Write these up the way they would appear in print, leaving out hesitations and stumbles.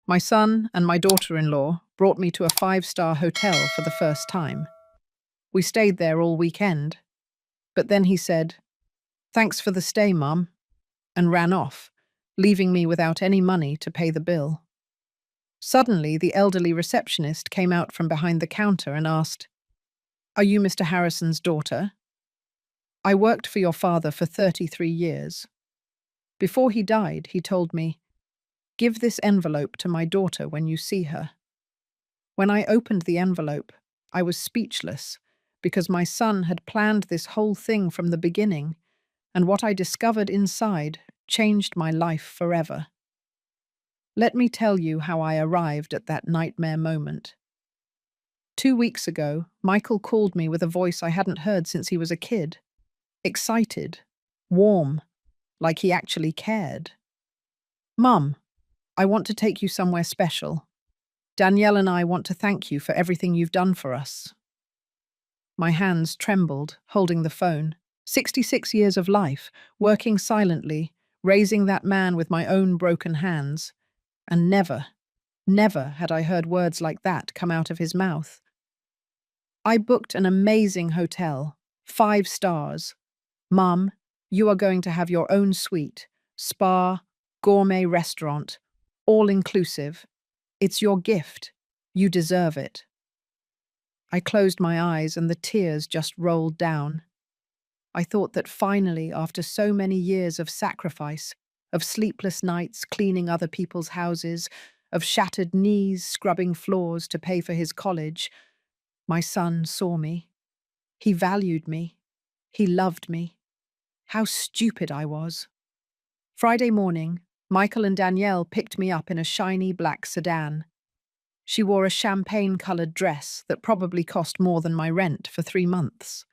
My son and my daughter-in-law brought me to a five-star hotel for the first time. We stayed there all weekend, but then he said, "Thanks for the stay, Mum," and ran off, leaving me without any money to pay the bill. Suddenly, the elderly receptionist came out from behind the counter and asked, "Are you Mr. Harrison's daughter? I worked for your father for 33 years. Before he died, he told me, 'Give this envelope to my daughter when you see her.'" When I opened the envelope, I was speechless because my son had planned this whole thing from the beginning, and what I discovered inside changed my life forever. Let me tell you how I arrived at that nightmare moment. 2 weeks ago, Michael called me with a voice I hadn't heard since he was a kid. Excited, warm, like he actually cared. "Mum, I want to take you somewhere special. Danielle and I want to thank you for everything you've done for us." My hands trembled, holding the phone. 66 years of life, working silently, raising that man with my own broken hands. And never, never had I heard words like that come out of his mouth. I booked an amazing hotel, 5 stars. "Mum, you are going to have your own suite, spa, gourmet restaurant, all inclusive. It's your gift. You deserve it." I closed my eyes and the tears just rolled down. I thought that finally, after so many years of sacrifice, of sleepless nights cleaning other people's houses, of shattered knees scrubbing floors to pay for his college, my son saw me. He valued me. He loved me. How stupid I was. Friday morning, Michael and Danielle picked me up in a shiny black sedan. She wore a champagne-coloured dress that probably cost more than my rent for 3 months.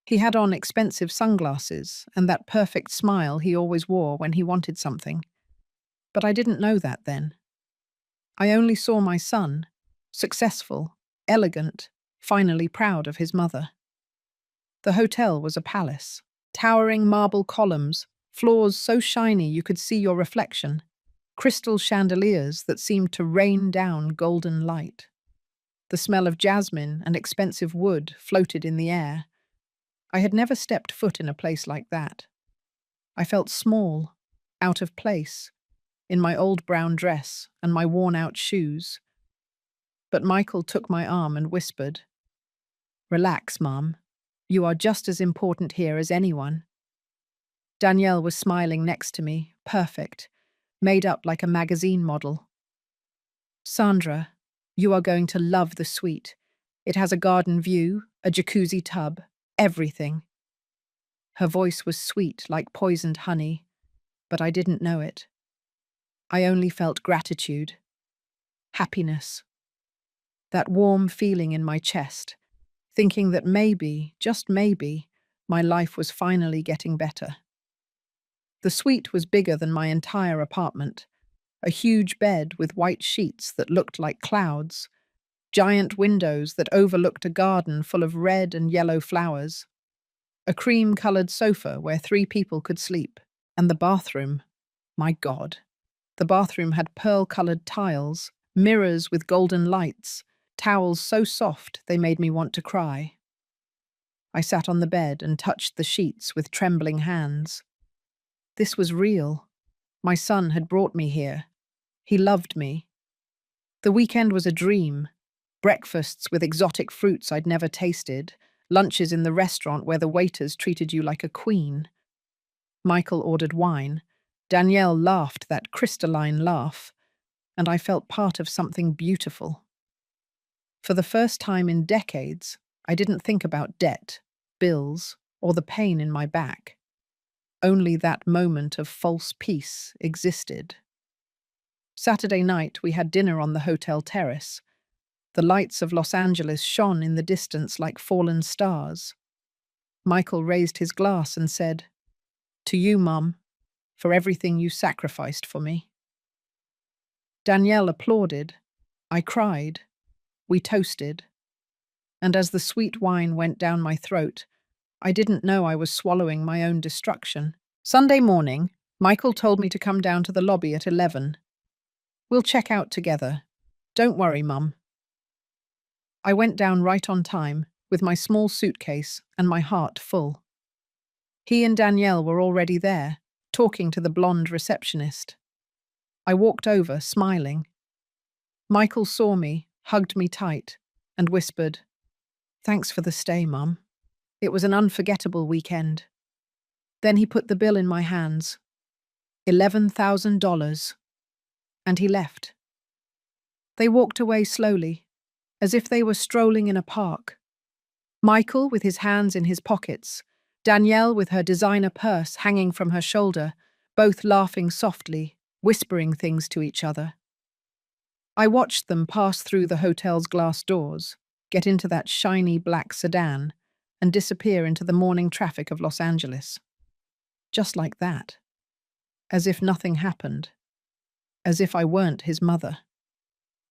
He had on expensive sunglasses and that perfect smile he always wore when he wanted something. But I didn't know that then. I only saw my son, successful, elegant, finally proud of his mother. The hotel was a palace, towering marble columns, floors so shiny you could see your reflection, crystal chandeliers that seemed to rain down golden light. The smell of jasmine and expensive wood floated in the air. I had never stepped foot in a place like that. I felt small, out of place, in my old brown dress and my worn-out shoes. But Michael took my arm and whispered, "Relax, Mum. You are just as important here as anyone." Danielle was smiling next to me, perfect, made up like a magazine model. "Sandra, you are going to love the suite. It has a garden view, a jacuzzi tub, everything." Her voice was sweet like poisoned honey, but I didn't know it. I only felt gratitude, happiness, that warm feeling in my chest, thinking that maybe, just maybe, my life was finally getting better. The suite was bigger than my entire apartment, a huge bed with white sheets that looked like clouds, giant windows that overlooked a garden full of red and yellow flowers, a cream-coloured sofa where 3 people could sleep, and the bathroom. My God. The bathroom had pearl-coloured tiles, mirrors with golden lights, towels so soft they made me want to cry. I sat on the bed and touched the sheets with trembling hands. This was real. My son had brought me here. He loved me. The weekend was a dream. Breakfasts with exotic fruits I'd never tasted, lunches in the restaurant where the waiters treated you like a queen. Michael ordered wine. Danielle laughed that crystalline laugh, and I felt part of something beautiful. For the first time in decades, I didn't think about debt, bills, or the pain in my back. Only that moment of false peace existed. Saturday night, we had dinner on the hotel terrace. The lights of Los Angeles shone in the distance like fallen stars. Michael raised his glass and said, "To you, Mum, for everything you sacrificed for me." Danielle applauded. I cried. We toasted. And as the sweet wine went down my throat, I didn't know I was swallowing my own destruction. Sunday morning, Michael told me to come down to the lobby at 11. We'll check out together. Don't worry, Mum. I went down right on time, with my small suitcase and my heart full. He and Danielle were already there, talking to the blonde receptionist. I walked over, smiling. Michael saw me, hugged me tight, and whispered, "Thanks for the stay, Mum. It was an unforgettable weekend." Then he put the bill in my hands. $11,000. And he left. They walked away slowly, as if they were strolling in a park. Michael with his hands in his pockets, Danielle with her designer purse hanging from her shoulder, both laughing softly, whispering things to each other. I watched them pass through the hotel's glass doors, get into that shiny black sedan, and disappear into the morning traffic of Los Angeles. Just like that. As if nothing happened. As if I weren't his mother.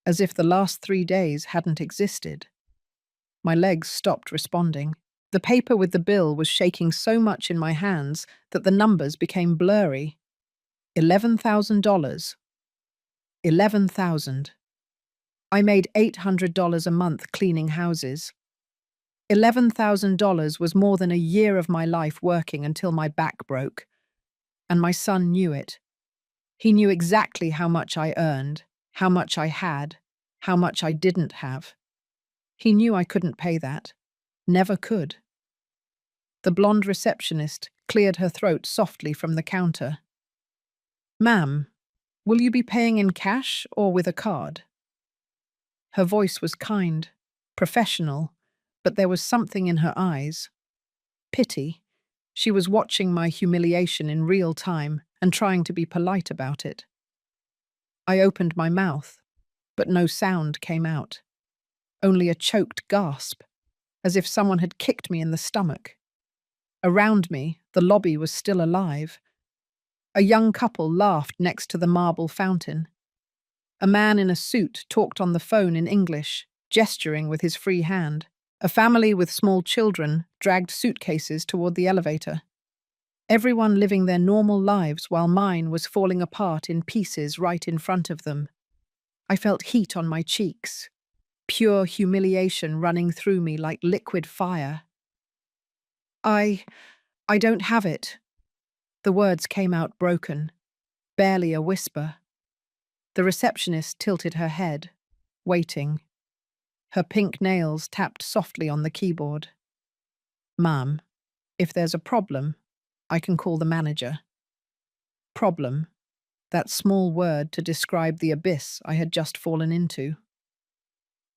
As if the last 3 days hadn't existed. My legs stopped responding. The paper with the bill was shaking so much in my hands that the numbers became blurry. $11,000. 11,000. I made $800 a month cleaning houses. $11,000 was more than a year of my life working until my back broke. And my son knew it. He knew exactly how much I earned, how much I had, how much I didn't have. He knew I couldn't pay that. Never could. The blonde receptionist cleared her throat softly from the counter. "Ma'am, will you be paying in cash or with a card?" Her voice was kind, professional, but there was something in her eyes. Pity. She was watching my humiliation in real time and trying to be polite about it. I opened my mouth, but no sound came out. Only a choked gasp, as if someone had kicked me in the stomach. Around me, the lobby was still alive. A young couple laughed next to the marble fountain. A man in a suit talked on the phone in English, gesturing with his free hand. A family with small children dragged suitcases toward the elevator. Everyone living their normal lives while mine was falling apart in pieces right in front of them. I felt heat on my cheeks, pure humiliation running through me like liquid fire. I don't have it." The words came out broken, barely a whisper. The receptionist tilted her head, waiting. Her pink nails tapped softly on the keyboard. "Ma'am, if there's a problem, I can call the manager." Problem, that small word to describe the abyss I had just fallen into.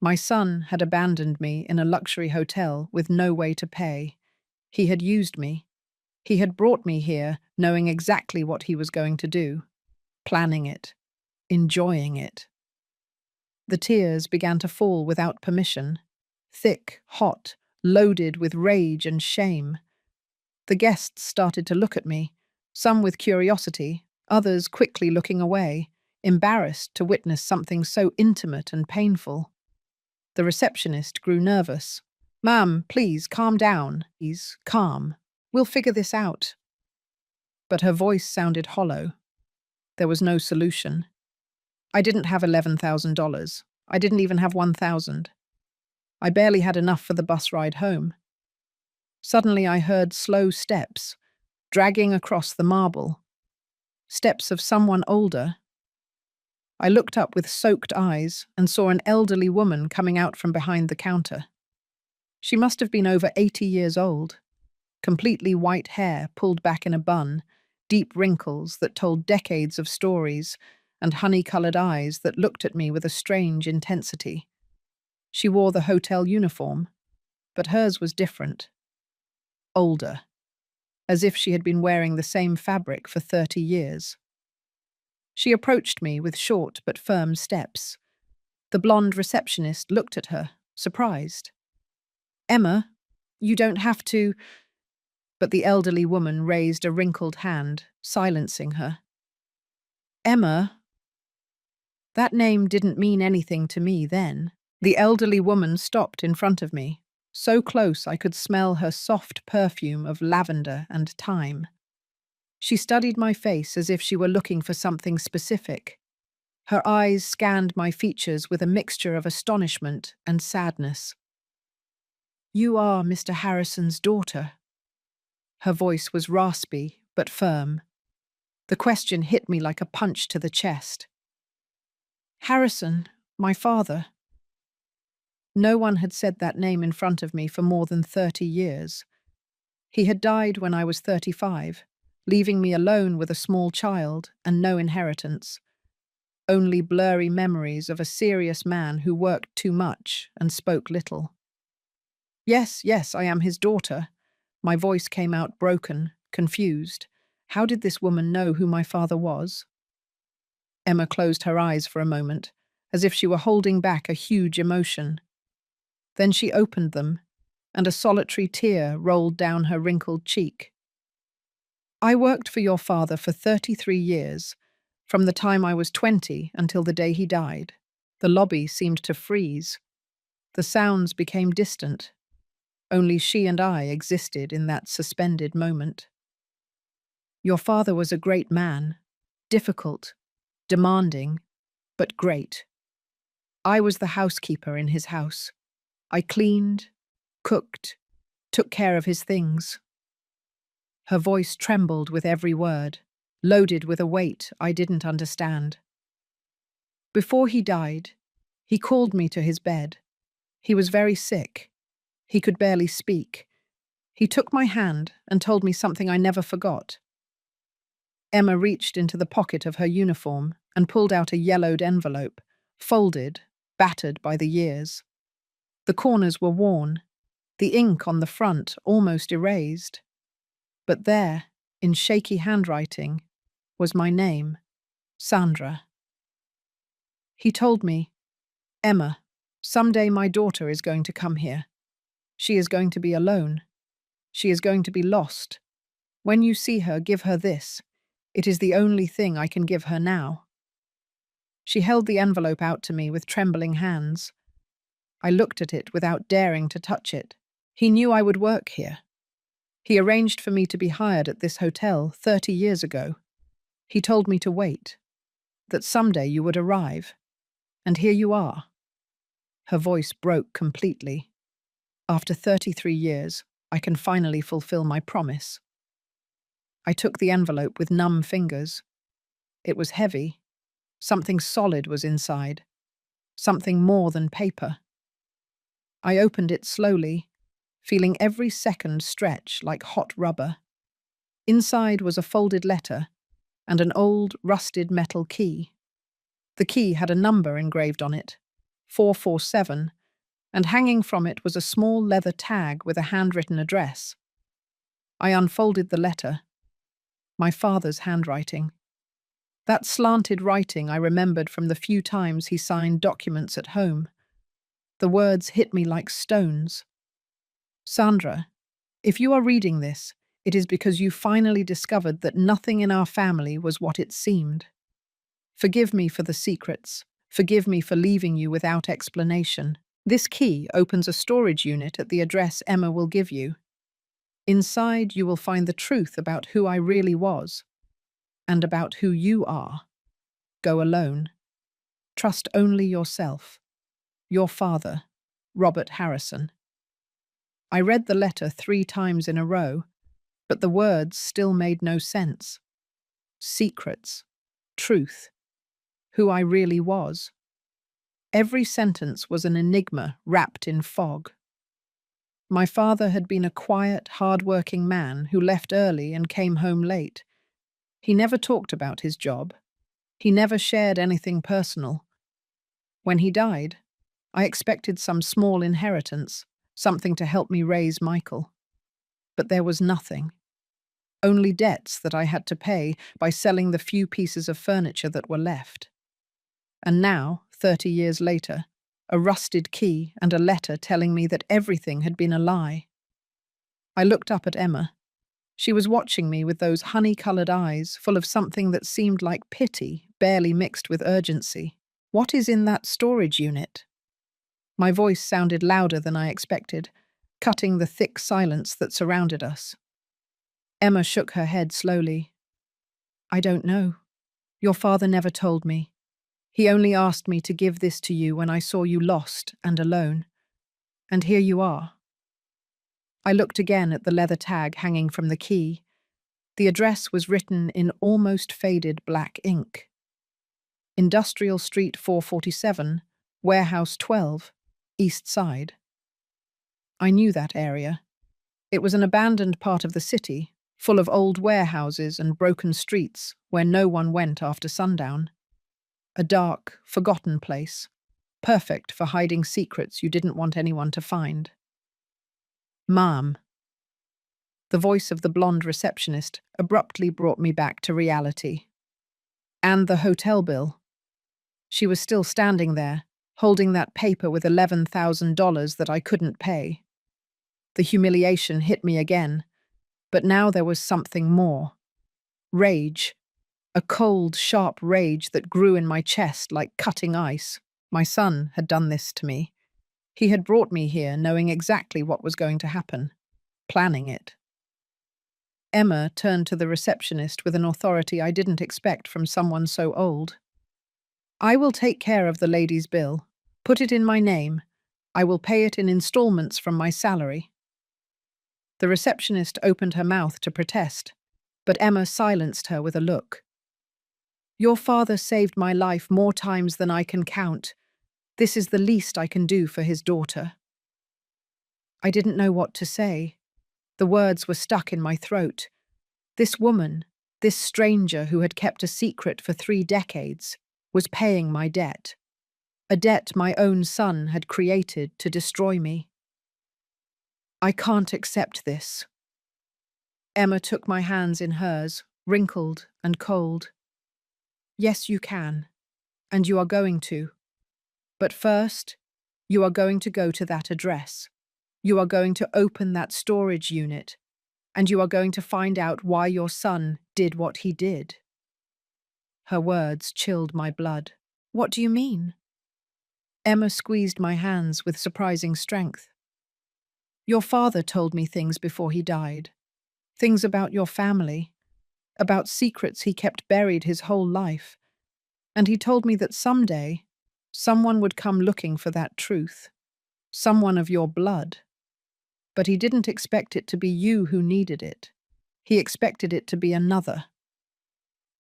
My son had abandoned me in a luxury hotel with no way to pay. He had used me. He had brought me here knowing exactly what he was going to do, planning it, enjoying it. The tears began to fall without permission, thick, hot, loaded with rage and shame. The guests started to look at me, some with curiosity, others quickly looking away, embarrassed to witness something so intimate and painful. The receptionist grew nervous. "Ma'am, please, calm down. Please, calm. We'll figure this out." But her voice sounded hollow. There was no solution. I didn't have $11,000. I didn't even have 1,000. I barely had enough for the bus ride home. Suddenly I heard slow steps, dragging across the marble. Steps of someone older. I looked up with soaked eyes and saw an elderly woman coming out from behind the counter. She must have been over 80 years old. Completely white hair pulled back in a bun, deep wrinkles that told decades of stories, and honey-colored eyes that looked at me with a strange intensity. She wore the hotel uniform, but hers was different. Older, as if she had been wearing the same fabric for 30 years. She approached me with short but firm steps. The blonde receptionist looked at her, surprised. "Emma, you don't have to—" But the elderly woman raised a wrinkled hand, silencing her. "Emma?" That name didn't mean anything to me then. The elderly woman stopped in front of me, so close I could smell her soft perfume of lavender and thyme. She studied my face as if she were looking for something specific. Her eyes scanned my features with a mixture of astonishment and sadness. "You are Mr. Harrison's daughter." Her voice was raspy but firm. The question hit me like a punch to the chest. "Harrison, my father." No one had said that name in front of me for more than 30 years. He had died when I was 35, leaving me alone with a small child and no inheritance. Only blurry memories of a serious man who worked too much and spoke little. "Yes, yes, I am his daughter." My voice came out broken, confused. How did this woman know who my father was? Emma closed her eyes for a moment, as if she were holding back a huge emotion. Then she opened them, and a solitary tear rolled down her wrinkled cheek. "I worked for your father for 33 years, from the time I was 20 until the day he died." The lobby seemed to freeze. The sounds became distant. Only she and I existed in that suspended moment. "Your father was a great man, difficult, demanding, but great. I was the housekeeper in his house. I cleaned, cooked, took care of his things." Her voice trembled with every word, loaded with a weight I didn't understand. "Before he died, he called me to his bed. He was very sick. He could barely speak. He took my hand and told me something I never forgot." Emma reached into the pocket of her uniform and pulled out a yellowed envelope, folded, battered by the years. The corners were worn, the ink on the front almost erased. But there, in shaky handwriting, was my name, Sandra. He told me, "Emma, someday my daughter is going to come here. She is going to be alone. She is going to be lost. When you see her, give her this. It is the only thing I can give her now." She held the envelope out to me with trembling hands. I looked at it without daring to touch it. He knew I would work here. He arranged for me to be hired at this hotel 30 years ago. He told me to wait, that someday you would arrive. And here you are. Her voice broke completely. After 33 years, I can finally fulfill my promise. I took the envelope with numb fingers. It was heavy. Something solid was inside. Something more than paper. I opened it slowly, feeling every second stretch like hot rubber. Inside was a folded letter and an old, rusted metal key. The key had a number engraved on it, 447, and hanging from it was a small leather tag with a handwritten address. I unfolded the letter. My father's handwriting. That slanted writing I remembered from the few times he signed documents at home. The words hit me like stones. "Sandra, if you are reading this, it is because you finally discovered that nothing in our family was what it seemed. Forgive me for the secrets. Forgive me for leaving you without explanation. This key opens a storage unit at the address Emma will give you. Inside, you will find the truth about who I really was and about who you are. Go alone. Trust only yourself. Your father, Robert Harrison." I read the letter 3 times in a row, but the words still made no sense. Secrets. Truth. Who I really was. Every sentence was an enigma wrapped in fog. My father had been a quiet, hard-working man who left early and came home late. He never talked about his job. He never shared anything personal. When he died, I expected some small inheritance, something to help me raise Michael. But there was nothing. Only debts that I had to pay by selling the few pieces of furniture that were left. And now, 30 years later, a rusted key and a letter telling me that everything had been a lie. I looked up at Emma. She was watching me with those honey-coloured eyes full of something that seemed like pity, barely mixed with urgency. "What is in that storage unit?" My voice sounded louder than I expected, cutting the thick silence that surrounded us. Emma shook her head slowly. "I don't know. Your father never told me. He only asked me to give this to you when I saw you lost and alone. And here you are." I looked again at the leather tag hanging from the key. The address was written in almost faded black ink. Industrial Street 447, Warehouse 12, East Side. I knew that area. It was an abandoned part of the city, full of old warehouses and broken streets where no one went after sundown. A dark, forgotten place, perfect for hiding secrets you didn't want anyone to find. "Ma'am." The voice of the blonde receptionist abruptly brought me back to reality. "And the hotel bill." She was still standing there, holding that paper with $11,000 that I couldn't pay. The humiliation hit me again, but now there was something more. Rage. A cold, sharp rage that grew in my chest like cutting ice. My son had done this to me. He had brought me here knowing exactly what was going to happen, planning it. Emma turned to the receptionist with an authority I didn't expect from someone so old. "I will take care of the lady's bill. Put it in my name. I will pay it in installments from my salary." The receptionist opened her mouth to protest, but Emma silenced her with a look. "Your father saved my life more times than I can count. This is the least I can do for his daughter." I didn't know what to say. The words were stuck in my throat. This woman, this stranger who had kept a secret for 3 decades, was paying my debt. A debt my own son had created to destroy me. "I can't accept this." Emma took my hands in hers, wrinkled and cold. "Yes, you can. And you are going to. But first, you are going to go to that address. You are going to open that storage unit, and you are going to find out why your son did what he did." Her words chilled my blood. "What do you mean?" Emma squeezed my hands with surprising strength. "Your father told me things before he died. Things about your family, about secrets he kept buried his whole life. And he told me that someday, someone would come looking for that truth. Someone of your blood. But he didn't expect it to be you who needed it. He expected it to be another."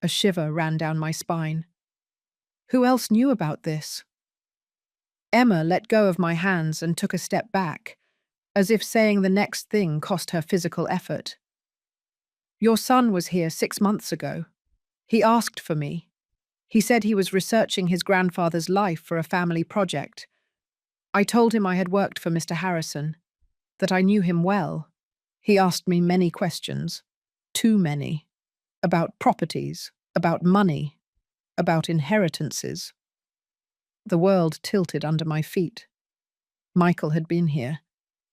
A shiver ran down my spine. "Who else knew about this?" Emma let go of my hands and took a step back, as if saying the next thing cost her physical effort. "Your son was here 6 months ago. He asked for me. He said he was researching his grandfather's life for a family project. I told him I had worked for Mr. Harrison, that I knew him well. He asked me many questions, too many, about properties, about money, about inheritances." The world tilted under my feet. Michael had been here.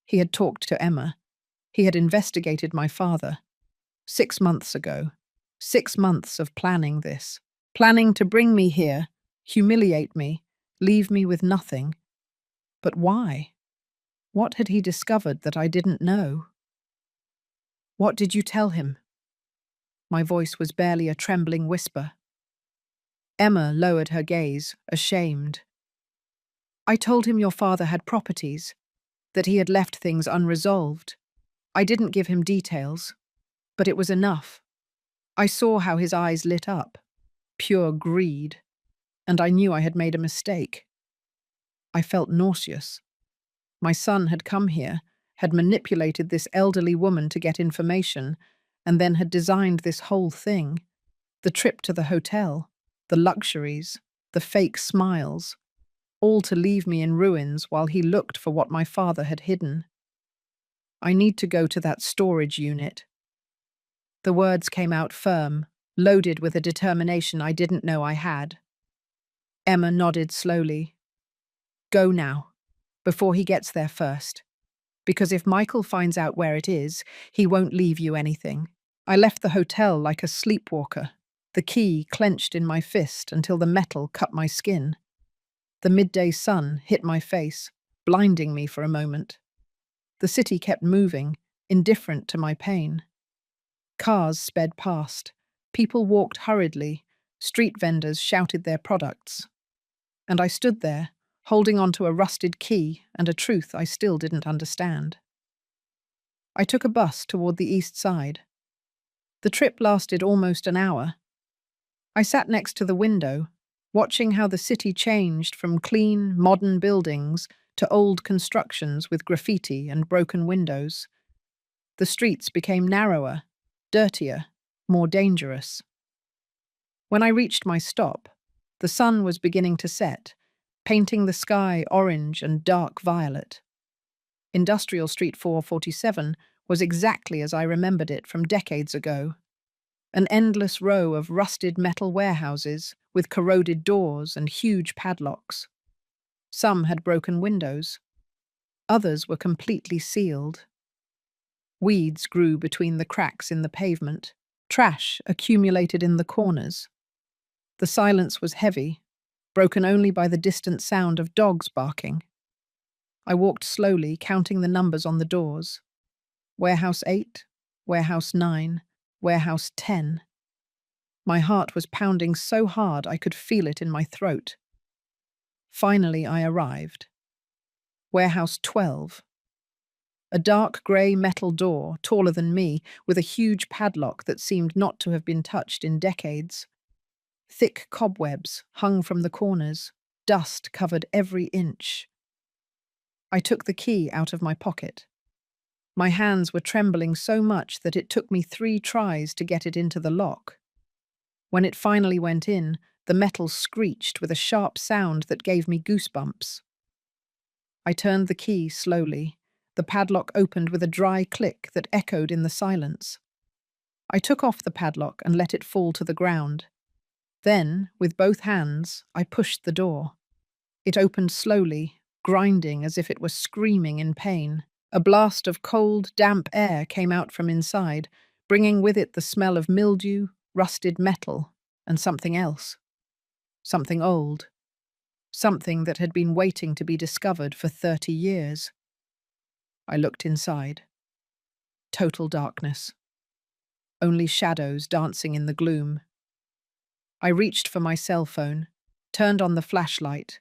He had talked to Emma. He had investigated my father. 6 months ago. 6 months of planning this. Planning to bring me here, humiliate me, leave me with nothing. But why? What had he discovered that I didn't know? "What did you tell him?" My voice was barely a trembling whisper. Emma lowered her gaze, ashamed. "I told him your father had properties, that he had left things unresolved. I didn't give him details, but it was enough. I saw how his eyes lit up. Pure greed. And I knew I had made a mistake. I felt nauseous. My son had come here, had manipulated this elderly woman to get information, and then had designed this whole thing. The trip to the hotel, the luxuries, the fake smiles, all to leave me in ruins while he looked for what my father had hidden. "I need to go to that storage unit." The words came out firm, loaded with a determination I didn't know I had. Emma nodded slowly. "Go now, before he gets there first. Because if Michael finds out where it is, he won't leave you anything." I left the hotel like a sleepwalker, the key clenched in my fist until the metal cut my skin. The midday sun hit my face, blinding me for a moment. The city kept moving, indifferent to my pain. Cars sped past. People walked hurriedly. Street vendors shouted their products. And I stood there, holding onto a rusted key and a truth I still didn't understand. I took a bus toward the east side. The trip lasted almost an hour. I sat next to the window, watching how the city changed from clean, modern buildings to old constructions with graffiti and broken windows. The streets became narrower, dirtier, more dangerous. When I reached my stop, the sun was beginning to set, painting the sky orange and dark violet. Industrial Street 447 was exactly as I remembered it from decades ago. An endless row of rusted metal warehouses with corroded doors and huge padlocks. Some had broken windows. Others were completely sealed. Weeds grew between the cracks in the pavement. Trash accumulated in the corners. The silence was heavy, broken only by the distant sound of dogs barking. I walked slowly, counting the numbers on the doors. Warehouse 8, Warehouse 9, Warehouse 10. My heart was pounding so hard I could feel it in my throat. Finally, I arrived. Warehouse 12. A dark grey metal door, taller than me, with a huge padlock that seemed not to have been touched in decades. Thick cobwebs hung from the corners. Dust covered every inch. I took the key out of my pocket. My hands were trembling so much that it took me 3 tries to get it into the lock. When it finally went in, the metal screeched with a sharp sound that gave me goosebumps. I turned the key slowly. The padlock opened with a dry click that echoed in the silence. I took off the padlock and let it fall to the ground. Then, with both hands, I pushed the door. It opened slowly, grinding as if it were screaming in pain. A blast of cold, damp air came out from inside, bringing with it the smell of mildew, rusted metal, and something else. Something old. Something that had been waiting to be discovered for 30 years. I looked inside. Total darkness. Only shadows dancing in the gloom. I reached for my cell phone, turned on the flashlight,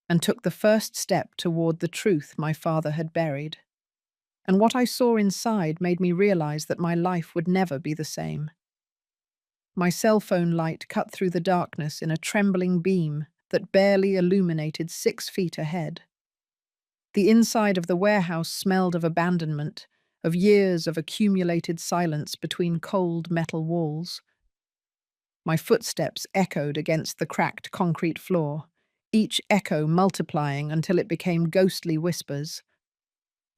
and took the first step toward the truth my father had buried. And what I saw inside made me realize that my life would never be the same. My cell phone light cut through the darkness in a trembling beam that barely illuminated 6 feet ahead. The inside of the warehouse smelled of abandonment, of years of accumulated silence between cold metal walls. My footsteps echoed against the cracked concrete floor, each echo multiplying until it became ghostly whispers.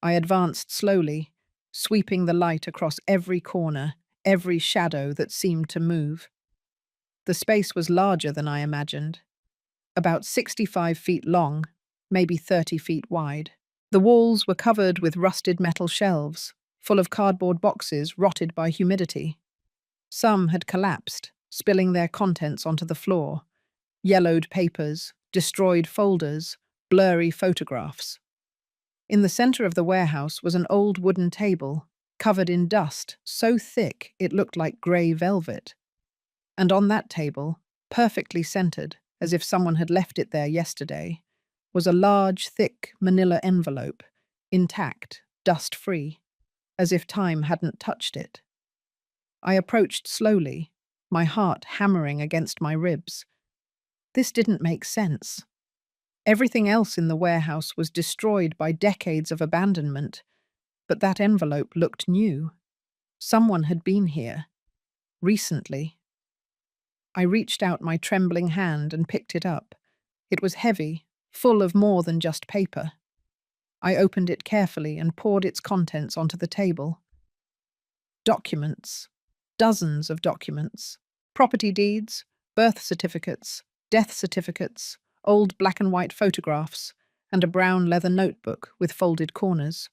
I advanced slowly, sweeping the light across every corner, every shadow that seemed to move. The space was larger than I imagined. About 65 feet long, maybe 30 feet wide. The walls were covered with rusted metal shelves, full of cardboard boxes rotted by humidity. Some had collapsed, spilling their contents onto the floor. Yellowed papers, destroyed folders, blurry photographs. In the center of the warehouse was an old wooden table, covered in dust so thick it looked like grey velvet. And on that table, perfectly centered, as if someone had left it there yesterday, was a large, thick manila envelope, intact, dust-free, as if time hadn't touched it. I approached slowly, my heart hammering against my ribs. This didn't make sense. Everything else in the warehouse was destroyed by decades of abandonment, but that envelope looked new. Someone had been here. Recently. I reached out my trembling hand and picked it up. It was heavy, full of more than just paper. I opened it carefully and poured its contents onto the table. Documents. Dozens of documents. Property deeds, birth certificates, death certificates, old black and white photographs, and a brown leather notebook with folded corners.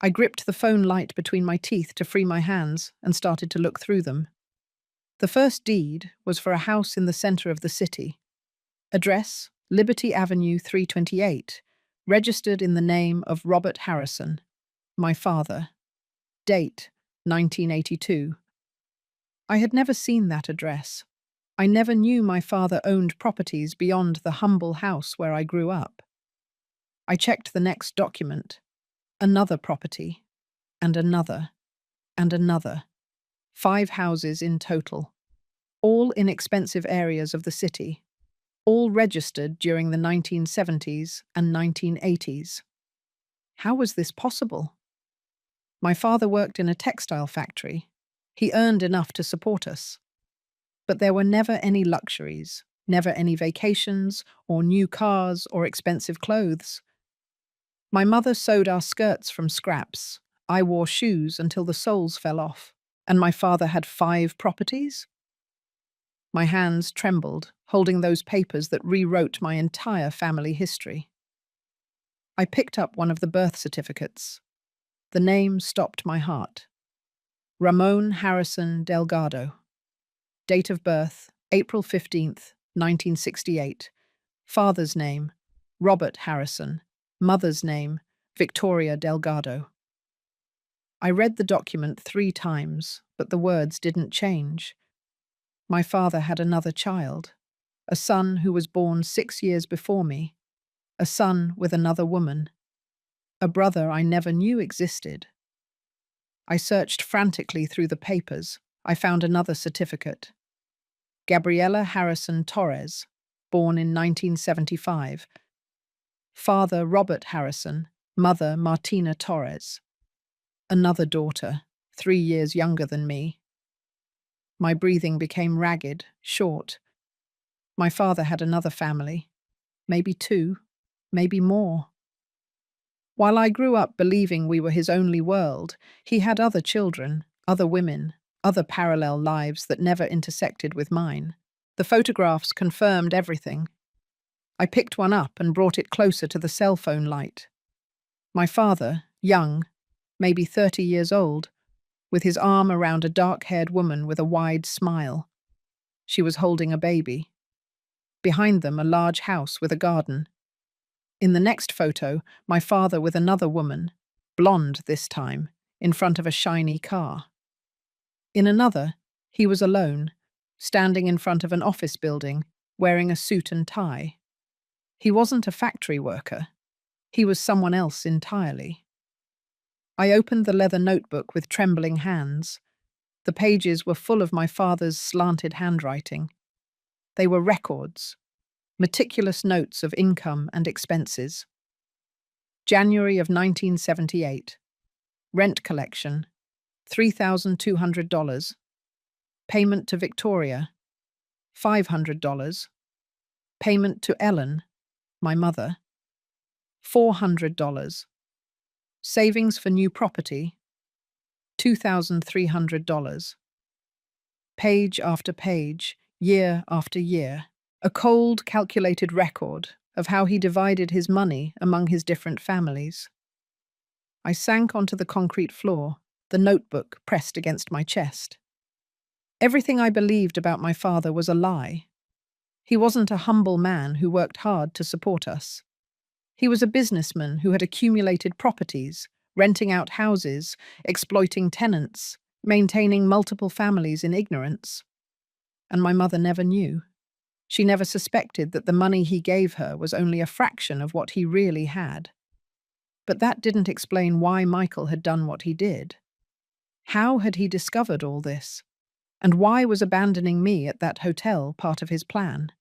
I gripped the phone light between my teeth to free my hands and started to look through them. The first deed was for a house in the center of the city. Address, Liberty Avenue 328, registered in the name of Robert Harrison, my father. Date, 1982. I had never seen that address. I never knew my father owned properties beyond the humble house where I grew up. I checked the next document. Another property, and another, and another. 5 houses in total, all in expensive areas of the city, all registered during the 1970s and 1980s. How was this possible? My father worked in a textile factory. He earned enough to support us. But there were never any luxuries, never any vacations, or new cars, or expensive clothes. My mother sewed our skirts from scraps. I wore shoes until the soles fell off. And my father had 5 properties? My hands trembled, holding those papers that rewrote my entire family history. I picked up one of the birth certificates. The name stopped my heart. Ramon Harrison Delgado. Date of birth, April 15th, 1968. Father's name, Robert Harrison. Mother's name, Victoria Delgado. I read the document 3 times, but the words didn't change. My father had another child, a son who was born 6 years before me, a son with another woman, a brother I never knew existed. I searched frantically through the papers. I found another certificate. Gabriela Harrison Torres, born in 1975. Father Robert Harrison, mother Martina Torres. Another daughter, 3 years younger than me. My breathing became ragged, short. My father had another family, maybe 2, maybe more. While I grew up believing we were his only world, he had other children, other women, other parallel lives that never intersected with mine. The photographs confirmed everything. I picked one up and brought it closer to the cell phone light. My father, young, maybe 30 years old, with his arm around a dark-haired woman with a wide smile. She was holding a baby. Behind them, a large house with a garden. In the next photo, my father with another woman, blonde this time, in front of a shiny car. In another, he was alone, standing in front of an office building, wearing a suit and tie. He wasn't a factory worker. He was someone else entirely. I opened the leather notebook with trembling hands. The pages were full of my father's slanted handwriting. They were records, meticulous notes of income and expenses. January of 1978. Rent collection, $3,200. Payment to Victoria, $500. Payment to Ellen, my mother, $400. Savings for new property, $2,300. Page after page, year after year, a cold, calculated record of how he divided his money among his different families. I sank onto the concrete floor, the notebook pressed against my chest. Everything I believed about my father was a lie. He wasn't a humble man who worked hard to support us. He was a businessman who had accumulated properties, renting out houses, exploiting tenants, maintaining multiple families in ignorance. And my mother never knew. She never suspected that the money he gave her was only a fraction of what he really had. But that didn't explain why Michael had done what he did. How had he discovered all this? And why was abandoning me at that hotel part of his plan?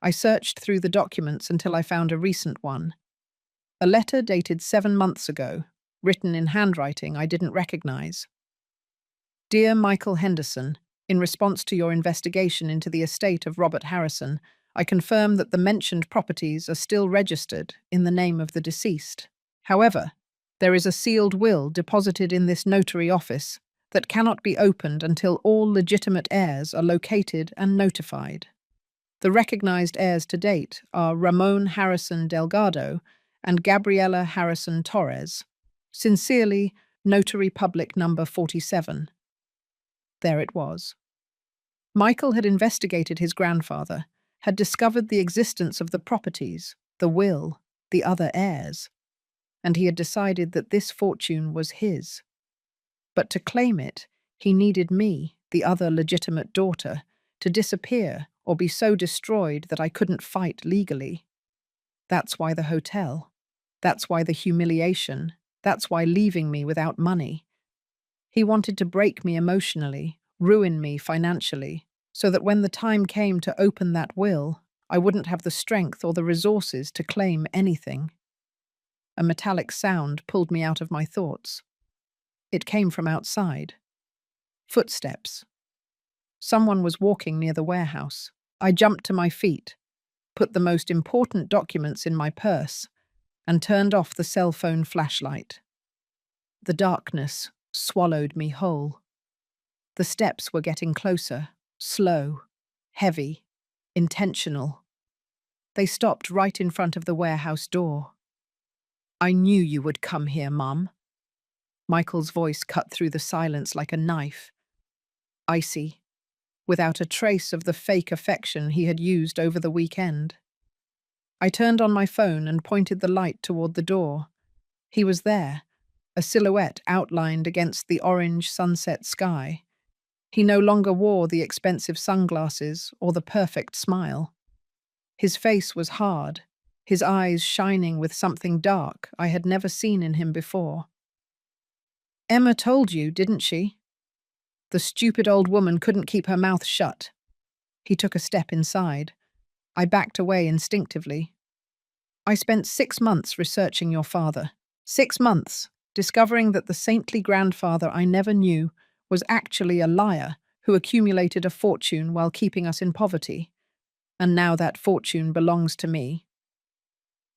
I searched through the documents until I found a recent one. A letter dated 7 months ago, written in handwriting I didn't recognize. Dear Michael Henderson, in response to your investigation into the estate of Robert Harrison, I confirm that the mentioned properties are still registered in the name of the deceased. However, there is a sealed will deposited in this notary office that cannot be opened until all legitimate heirs are located and notified. The recognized heirs to date are Ramon Harrison Delgado and Gabriela Harrison Torres. Sincerely, Notary Public Number 47. There it was. Michael had investigated his grandfather, had discovered the existence of the properties, the will, the other heirs, and he had decided that this fortune was his. But to claim it, he needed me, the other legitimate daughter, to disappear or be so destroyed that I couldn't fight legally. That's why the hotel. That's why the humiliation. That's why leaving me without money. He wanted to break me emotionally, ruin me financially, so that when the time came to open that will, I wouldn't have the strength or the resources to claim anything. A metallic sound pulled me out of my thoughts. It came from outside. Footsteps. Someone was walking near the warehouse. I jumped to my feet, put the most important documents in my purse, and turned off the cell phone flashlight. The darkness swallowed me whole. The steps were getting closer, slow, heavy, intentional. They stopped right in front of the warehouse door. "I knew you would come here, Mum." Michael's voice cut through the silence like a knife, icy, without a trace of the fake affection he had used over the weekend. I turned on my phone and pointed the light toward the door. He was there, a silhouette outlined against the orange sunset sky. He no longer wore the expensive sunglasses or the perfect smile. His face was hard, his eyes shining with something dark I had never seen in him before. "Emma told you, didn't she?" The stupid old woman couldn't keep her mouth shut. He took a step inside. I backed away instinctively. "I spent 6 months researching your father. 6 months, discovering that the saintly grandfather I never knew was actually a liar who accumulated a fortune while keeping us in poverty. And now that fortune belongs to me."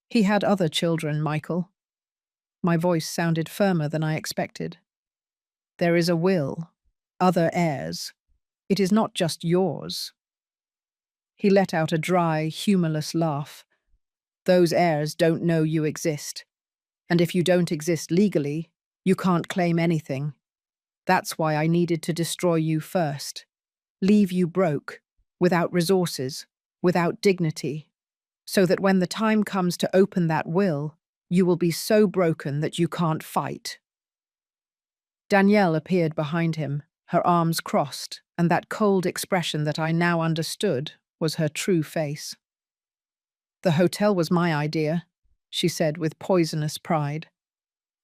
"He had other children, Michael." My voice sounded firmer than I expected. "There is a will, other heirs. It is not just yours." He let out a dry, humorless laugh. "Those heirs don't know you exist. And if you don't exist legally, you can't claim anything. That's why I needed to destroy you first. Leave you broke, without resources, without dignity, so that when the time comes to open that will, you will be so broken that you can't fight." Danielle appeared behind him, her arms crossed, and that cold expression that I now understood was her true face. "The hotel was my idea," she said with poisonous pride.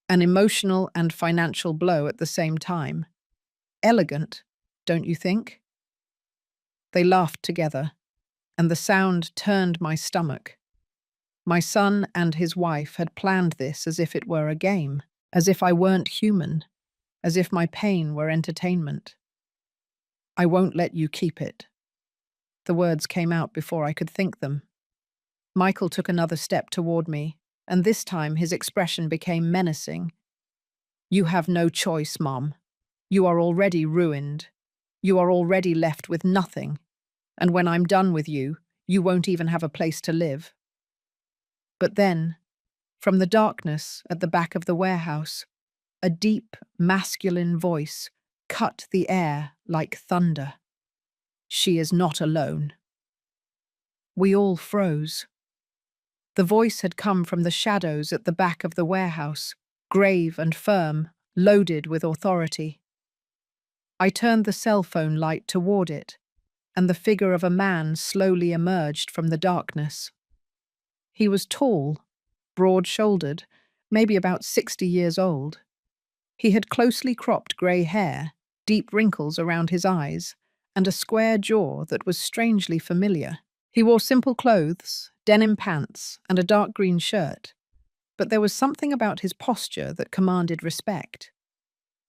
"An emotional and financial blow at the same time. Elegant, don't you think?" They laughed together, and the sound turned my stomach. My son and his wife had planned this as if it were a game, as if I weren't human, as if my pain were entertainment. "I won't let you keep it." The words came out before I could think them. Michael took another step toward me, and this time his expression became menacing. "You have no choice, Mom. You are already ruined. You are already left with nothing. And when I'm done with you, you won't even have a place to live." But then, from the darkness at the back of the warehouse, a deep, masculine voice cut the air like thunder. "She is not alone." We all froze. The voice had come from the shadows at the back of the warehouse, grave and firm, loaded with authority. I turned the cell phone light toward it, and the figure of a man slowly emerged from the darkness. He was tall, broad-shouldered, maybe about 60 years old. He had closely cropped grey hair, deep wrinkles around his eyes, and a square jaw that was strangely familiar. He wore simple clothes, denim pants, and a dark green shirt, but there was something about his posture that commanded respect.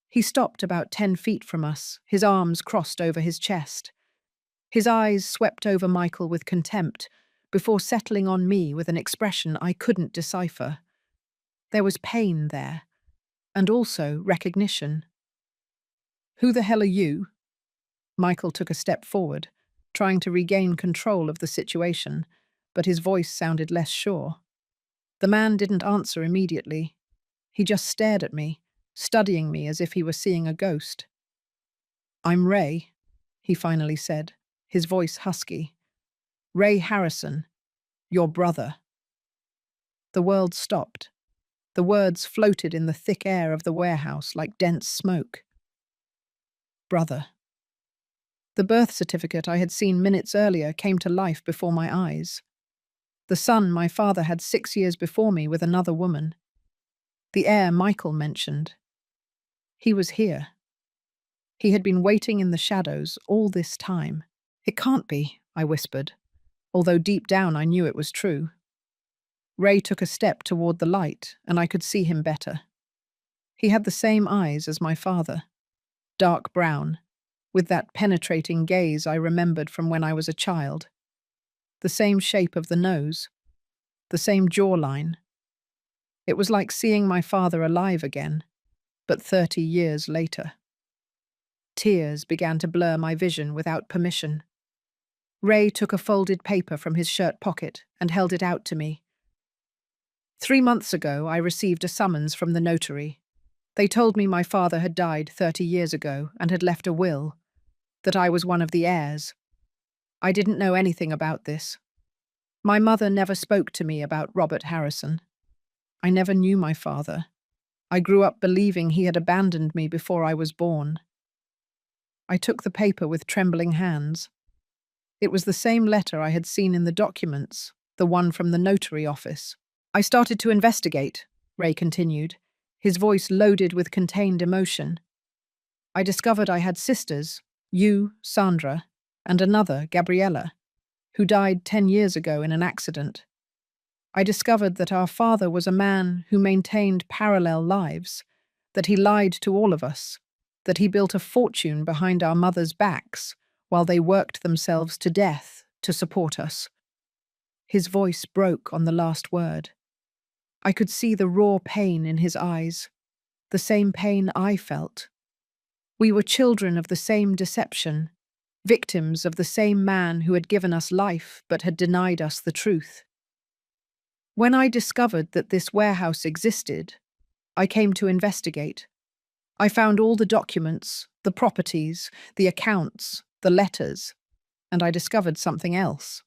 He stopped about 10 feet from us, his arms crossed over his chest. His eyes swept over Michael with contempt, before settling on me with an expression I couldn't decipher. There was pain there, and also recognition. "Who the hell are you?" Michael took a step forward, trying to regain control of the situation, but his voice sounded less sure. The man didn't answer immediately. He just stared at me, studying me as if he were seeing a ghost. "I'm Ray," he finally said, his voice husky. "Ray Harrison, your brother." The world stopped. The words floated in the thick air of the warehouse like dense smoke. Brother. The birth certificate I had seen minutes earlier came to life before my eyes. The son my father had 6 years before me with another woman. The heir Michael mentioned. He was here. He had been waiting in the shadows all this time. It can't be, I whispered, although deep down I knew it was true. Ray took a step toward the light, and I could see him better. He had the same eyes as my father, dark brown, with that penetrating gaze I remembered from when I was a child. The same shape of the nose, the same jawline. It was like seeing my father alive again, but 30 years later. Tears began to blur my vision without permission. Ray took a folded paper from his shirt pocket and held it out to me. 3 months ago, I received a summons from the notary. They told me my father had died 30 years ago and had left a will, that I was one of the heirs. I didn't know anything about this. My mother never spoke to me about Robert Harrison. I never knew my father. I grew up believing he had abandoned me before I was born. I took the paper with trembling hands. It was the same letter I had seen in the documents, the one from the notary office. I started to investigate, Ray continued, his voice loaded with contained emotion. I discovered I had sisters, you, Sandra, and another, Gabriella, who died 10 years ago in an accident. I discovered that our father was a man who maintained parallel lives, that he lied to all of us, that he built a fortune behind our mothers' backs while they worked themselves to death to support us. His voice broke on the last word. I could see the raw pain in his eyes, the same pain I felt. We were children of the same deception, victims of the same man who had given us life but had denied us the truth. When I discovered that this warehouse existed, I came to investigate. I found all the documents, the properties, the accounts, the letters, and I discovered something else.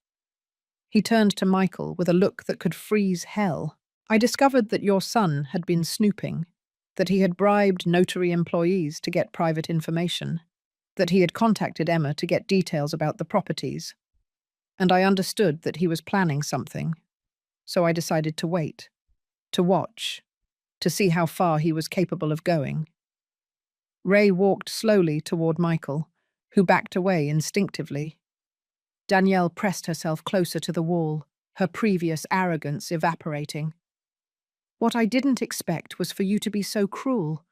He turned to Michael with a look that could freeze hell. I discovered that your son had been snooping, that he had bribed notary employees to get private information, that he had contacted Emma to get details about the properties, and I understood that he was planning something. So I decided to wait, to watch, to see how far he was capable of going. Ray walked slowly toward Michael, who backed away instinctively. Danielle pressed herself closer to the wall, her previous arrogance evaporating. What I didn't expect was for you to be so cruel,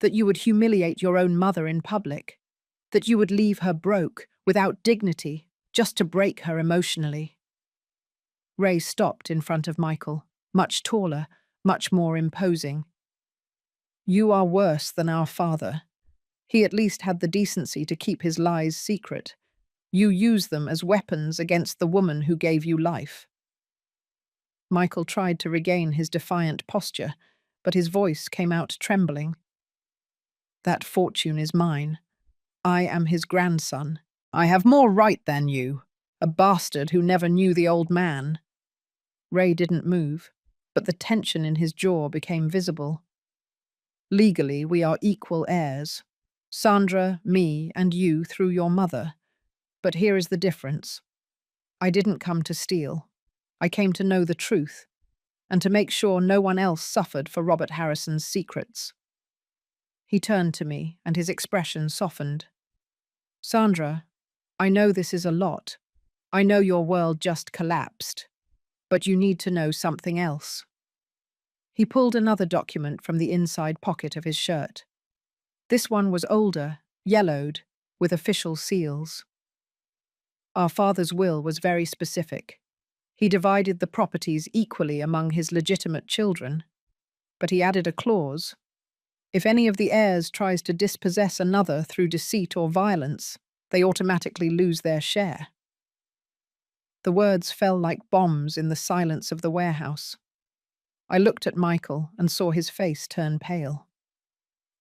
that you would humiliate your own mother in public, that you would leave her broke, without dignity, just to break her emotionally. Ray stopped in front of Michael, much taller, much more imposing. You are worse than our father. He at least had the decency to keep his lies secret. You use them as weapons against the woman who gave you life. Michael tried to regain his defiant posture, but his voice came out trembling. That fortune is mine. I am his grandson. I have more right than you, a bastard who never knew the old man. Ray didn't move, but the tension in his jaw became visible. Legally, we are equal heirs. Sandra, me, and you through your mother. But here is the difference. I didn't come to steal. I came to know the truth, and to make sure no one else suffered for Robert Harrison's secrets. He turned to me, and his expression softened. Sandra, I know this is a lot. I know your world just collapsed. But you need to know something else. He pulled another document from the inside pocket of his shirt. This one was older, yellowed, with official seals. Our father's will was very specific. He divided the properties equally among his legitimate children, but he added a clause. If any of the heirs tries to dispossess another through deceit or violence, they automatically lose their share. The words fell like bombs in the silence of the warehouse. I looked at Michael and saw his face turn pale.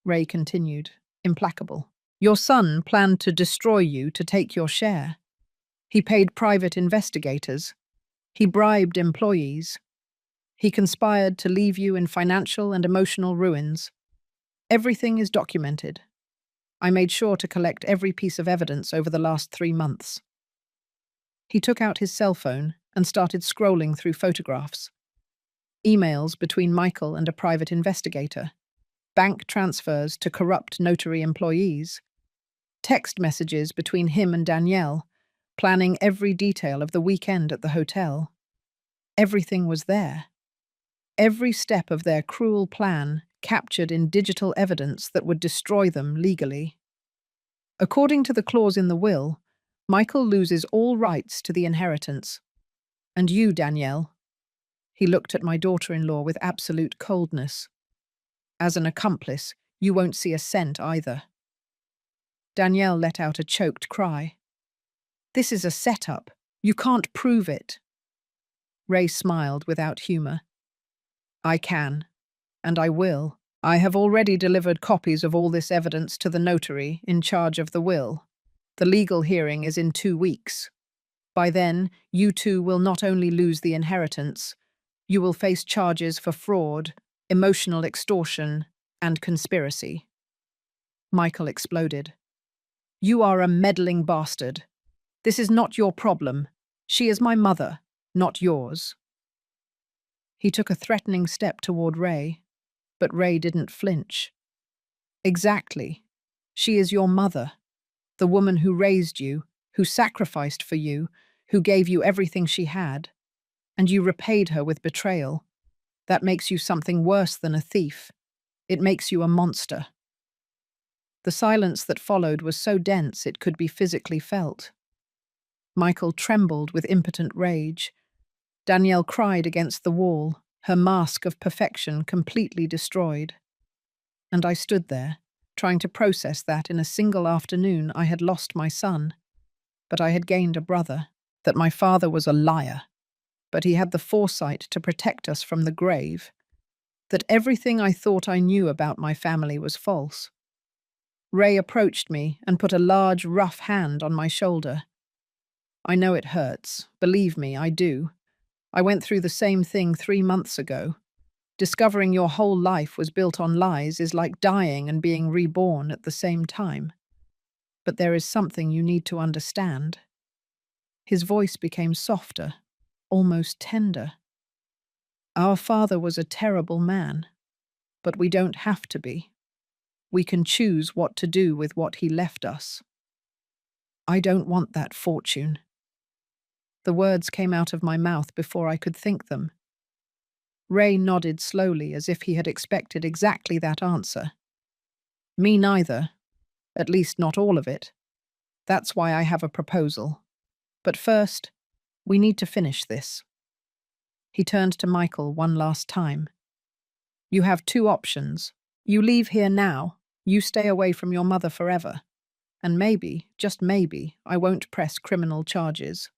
Ray continued, implacable. Your son planned to destroy you to take your share. He paid private investigators. He bribed employees. He conspired to leave you in financial and emotional ruins. Everything is documented. I made sure to collect every piece of evidence over the last 3 months. He took out his cell phone and started scrolling through photographs. Emails between Michael and a private investigator, bank transfers to corrupt notary employees, text messages between him and Danielle, planning every detail of the weekend at the hotel. Everything was there. Every step of their cruel plan captured in digital evidence that would destroy them legally. According to the clause in the will, Michael loses all rights to the inheritance. And you, Danielle. He looked at my daughter-in-law with absolute coldness. As an accomplice, you won't see a cent either. Danielle let out a choked cry. This is a setup. You can't prove it. Ray smiled without humor. I can, and I will. I have already delivered copies of all this evidence to the notary in charge of the will. The legal hearing is in 2 weeks. By then, you two will not only lose the inheritance, you will face charges for fraud, emotional extortion, and conspiracy. Michael exploded. You are a meddling bastard. This is not your problem. She is my mother, not yours. He took a threatening step toward Ray, but Ray didn't flinch. Exactly. She is your mother, the woman who raised you, who sacrificed for you, who gave you everything she had, and you repaid her with betrayal. That makes you something worse than a thief. It makes you a monster. The silence that followed was so dense it could be physically felt. Michael trembled with impotent rage. Danielle cried against the wall, her mask of perfection completely destroyed. And I stood there, trying to process that in a single afternoon I had lost my son, but I had gained a brother, that my father was a liar, but he had the foresight to protect us from the grave, that everything I thought I knew about my family was false. Ray approached me and put a large, rough hand on my shoulder. I know it hurts. Believe me, I do. I went through the same thing 3 months ago. Discovering your whole life was built on lies is like dying and being reborn at the same time. But there is something you need to understand. His voice became softer, almost tender. Our father was a terrible man, but we don't have to be. We can choose what to do with what he left us. I don't want that fortune. The words came out of my mouth before I could think them. Ray nodded slowly as if he had expected exactly that answer. Me neither. At least not all of it. That's why I have a proposal. But first, we need to finish this. He turned to Michael one last time. You have 2 options. You leave here now. You stay away from your mother forever. And maybe, just maybe, I won't press criminal charges.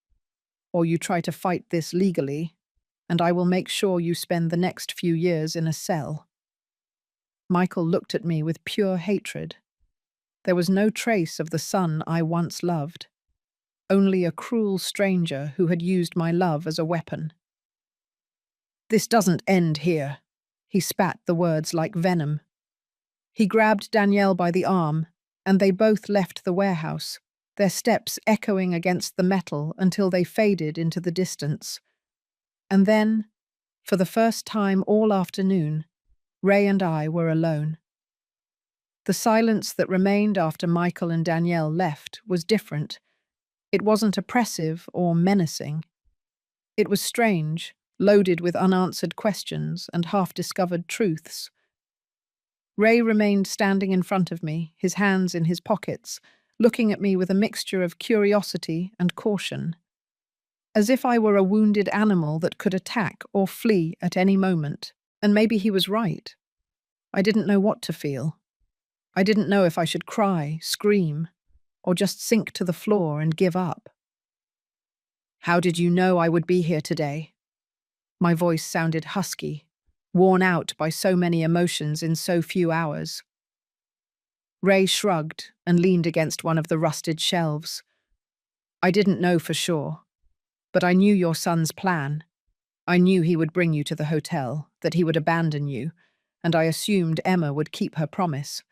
Or you try to fight this legally, and I will make sure you spend the next few years in a cell. Michael looked at me with pure hatred. There was no trace of the son I once loved. Only a cruel stranger who had used my love as a weapon. This doesn't end here. He spat the words like venom. He grabbed Danielle by the arm, and they both left the warehouse, their steps echoing against the metal until they faded into the distance. And then, for the first time all afternoon, Ray and I were alone. The silence that remained after Michael and Danielle left was different. It wasn't oppressive or menacing. It was strange, loaded with unanswered questions and half-discovered truths. Ray remained standing in front of me, his hands in his pockets, looking at me with a mixture of curiosity and caution. As if I were a wounded animal that could attack or flee at any moment. And maybe he was right. I didn't know what to feel. I didn't know if I should cry, scream, or just sink to the floor and give up. How did you know I would be here today? My voice sounded husky, worn out by so many emotions in so few hours. Ray shrugged and leaned against one of the rusted shelves. I didn't know for sure, but I knew your son's plan. I knew he would bring you to the hotel, that he would abandon you, and I assumed Emma would keep her promise.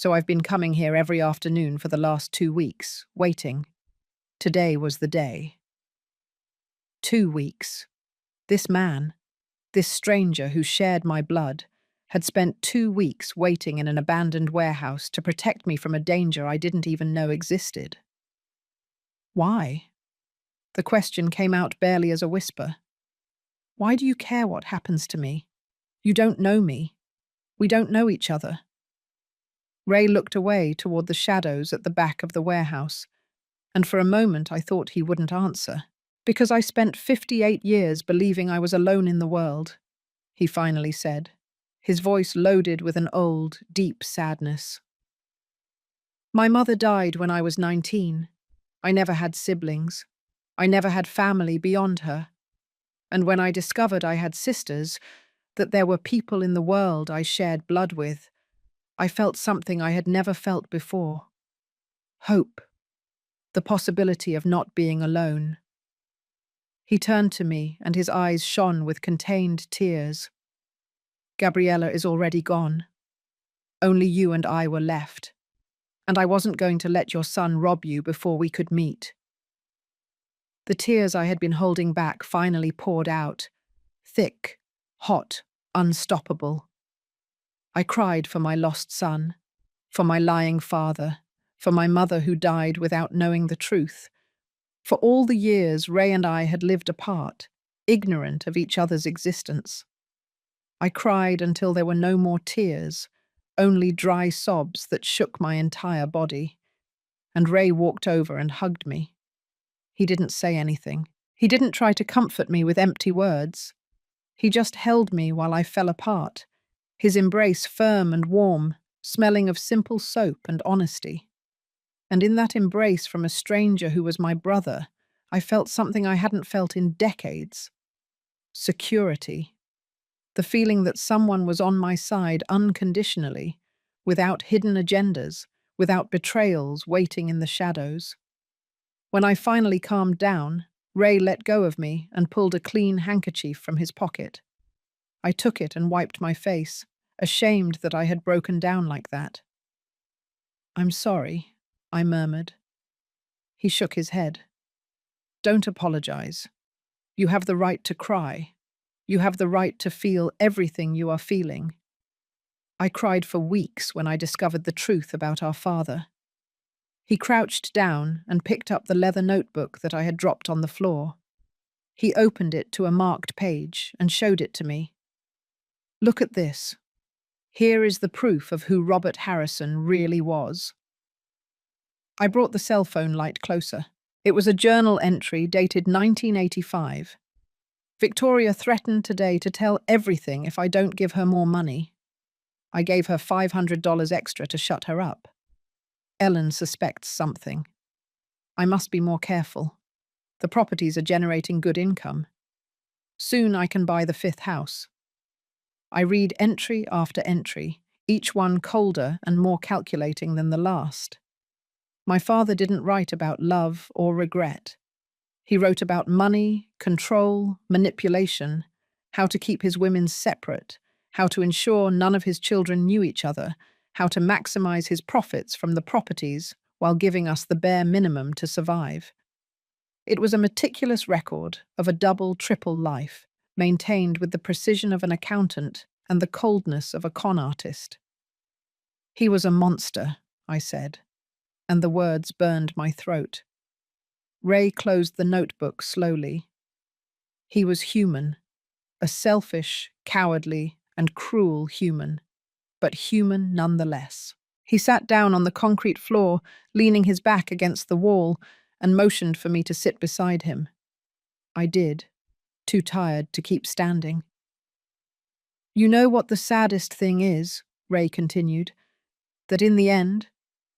So I've been coming here every afternoon for the last 2 weeks, waiting. Today was the day. 2 weeks. This man, this stranger who shared my blood, had spent 2 weeks waiting in an abandoned warehouse to protect me from a danger I didn't even know existed. Why? The question came out barely as a whisper. Why do you care what happens to me? You don't know me. We don't know each other. Ray looked away toward the shadows at the back of the warehouse, and for a moment I thought he wouldn't answer. Because I spent 58 years believing I was alone in the world, he finally said, his voice loaded with an old, deep sadness. My mother died when I was 19. I never had siblings. I never had family beyond her. And when I discovered I had sisters, that there were people in the world I shared blood with, I felt something I had never felt before. Hope. The possibility of not being alone. He turned to me, and his eyes shone with contained tears. Gabriella is already gone. Only you and I were left. And I wasn't going to let your son rob you before we could meet. The tears I had been holding back finally poured out. Thick, hot, unstoppable. I cried for my lost son, for my lying father, for my mother who died without knowing the truth. For all the years Ray and I had lived apart, ignorant of each other's existence. I cried until there were no more tears, only dry sobs that shook my entire body. And Ray walked over and hugged me. He didn't say anything. He didn't try to comfort me with empty words. He just held me while I fell apart, his embrace firm and warm, smelling of simple soap and honesty. And in that embrace from a stranger who was my brother, I felt something I hadn't felt in decades. Security. The feeling that someone was on my side unconditionally, without hidden agendas, without betrayals waiting in the shadows. When I finally calmed down, Ray let go of me and pulled a clean handkerchief from his pocket. I took it and wiped my face, ashamed that I had broken down like that. I'm sorry, I murmured. He shook his head. Don't apologize. You have the right to cry. You have the right to feel everything you are feeling. I cried for weeks when I discovered the truth about our father. He crouched down and picked up the leather notebook that I had dropped on the floor. He opened it to a marked page and showed it to me. Look at this. Here is the proof of who Robert Harrison really was. I brought the cell phone light closer. It was a journal entry dated 1985. Victoria threatened today to tell everything if I don't give her more money. I gave her $500 extra to shut her up. Ellen suspects something. I must be more careful. The properties are generating good income. Soon I can buy the 5th house. I read entry after entry, each one colder and more calculating than the last. My father didn't write about love or regret. He wrote about money, control, manipulation, how to keep his women separate, how to ensure none of his children knew each other, how to maximize his profits from the properties while giving us the bare minimum to survive. It was a meticulous record of a double, triple life, maintained with the precision of an accountant and the coldness of a con artist. He was a monster, I said, and the words burned my throat. Ray closed the notebook slowly. He was human, a selfish, cowardly, and cruel human, but human nonetheless. He sat down on the concrete floor, leaning his back against the wall, and motioned for me to sit beside him. I did, too tired to keep standing. You know what the saddest thing is, Ray continued, that in the end,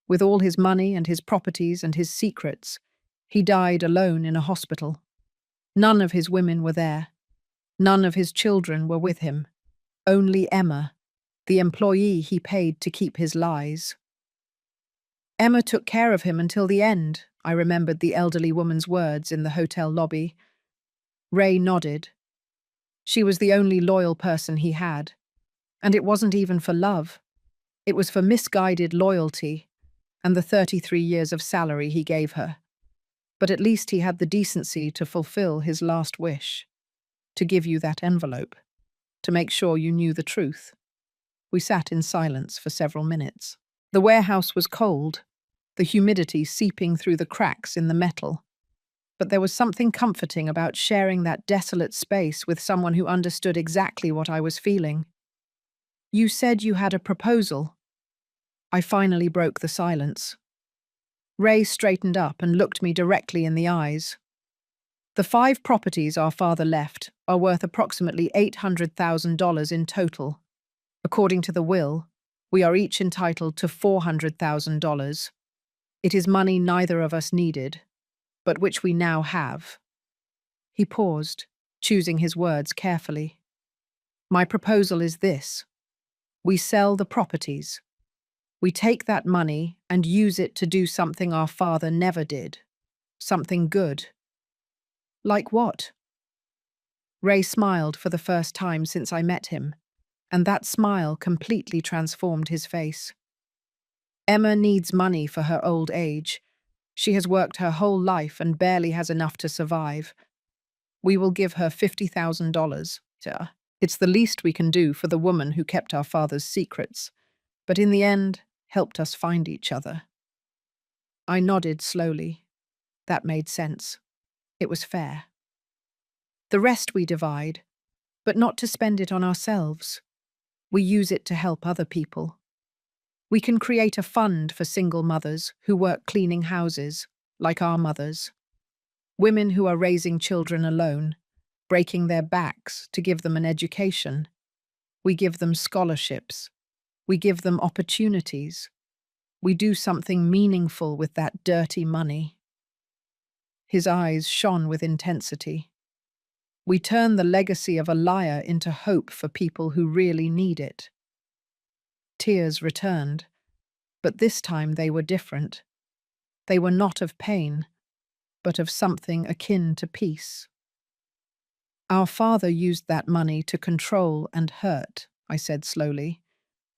with all his money and his properties and his secrets, he died alone in a hospital. None of his women were there. None of his children were with him. Only Emma, the employee he paid to keep his lies. Emma took care of him until the end, I remembered the elderly woman's words in the hotel lobby. Ray nodded. She was the only loyal person he had. And it wasn't even for love. It was for misguided loyalty and the 33 years of salary he gave her. But at least he had the decency to fulfill his last wish, to give you that envelope, to make sure you knew the truth. We sat in silence for several minutes. The warehouse was cold, the humidity seeping through the cracks in the metal. But there was something comforting about sharing that desolate space with someone who understood exactly what I was feeling. You said you had a proposal. I finally broke the silence. Ray straightened up and looked me directly in the eyes. The 5 properties our father left are worth approximately $800,000 in total. According to the will, we are each entitled to $400,000. It is money neither of us needed, but which we now have. He paused, choosing his words carefully. My proposal is this. We sell the properties. We take that money and use it to do something our father never did. Something good. Like what? Ray smiled for the first time since I met him, and that smile completely transformed his face. Emma needs money for her old age. She has worked her whole life and barely has enough to survive. We will give her $50,000. It's the least we can do for the woman who kept our father's secrets, but in the end, helped us find each other. I nodded slowly. That made sense. It was fair. The rest we divide, but not to spend it on ourselves. We use it to help other people. We can create a fund for single mothers who work cleaning houses, like our mothers. Women who are raising children alone, breaking their backs to give them an education. We give them scholarships. We give them opportunities. We do something meaningful with that dirty money. His eyes shone with intensity. We turn the legacy of a liar into hope for people who really need it. Tears returned, but this time they were different. They were not of pain, but of something akin to peace. Our father used that money to control and hurt, I said slowly.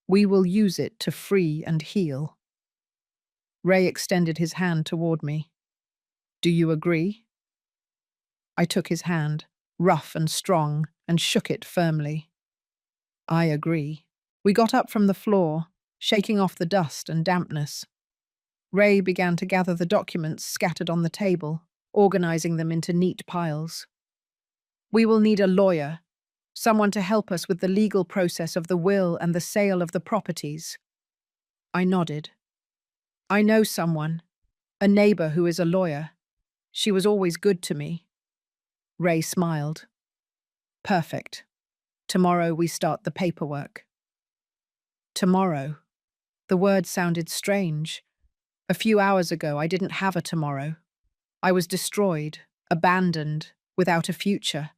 We will use it to free and heal. Ray extended his hand toward me. Do you agree? I took his hand, rough and strong, and shook it firmly. I agree. We got up from the floor, shaking off the dust and dampness. Ray began to gather the documents scattered on the table, organizing them into neat piles. We will need a lawyer, someone to help us with the legal process of the will and the sale of the properties. I nodded. I know someone, a neighbor who is a lawyer. She was always good to me. Ray smiled. Perfect. Tomorrow we start the paperwork. Tomorrow. The word sounded strange. A few hours ago, I didn't have a tomorrow. I was destroyed, abandoned, without a future.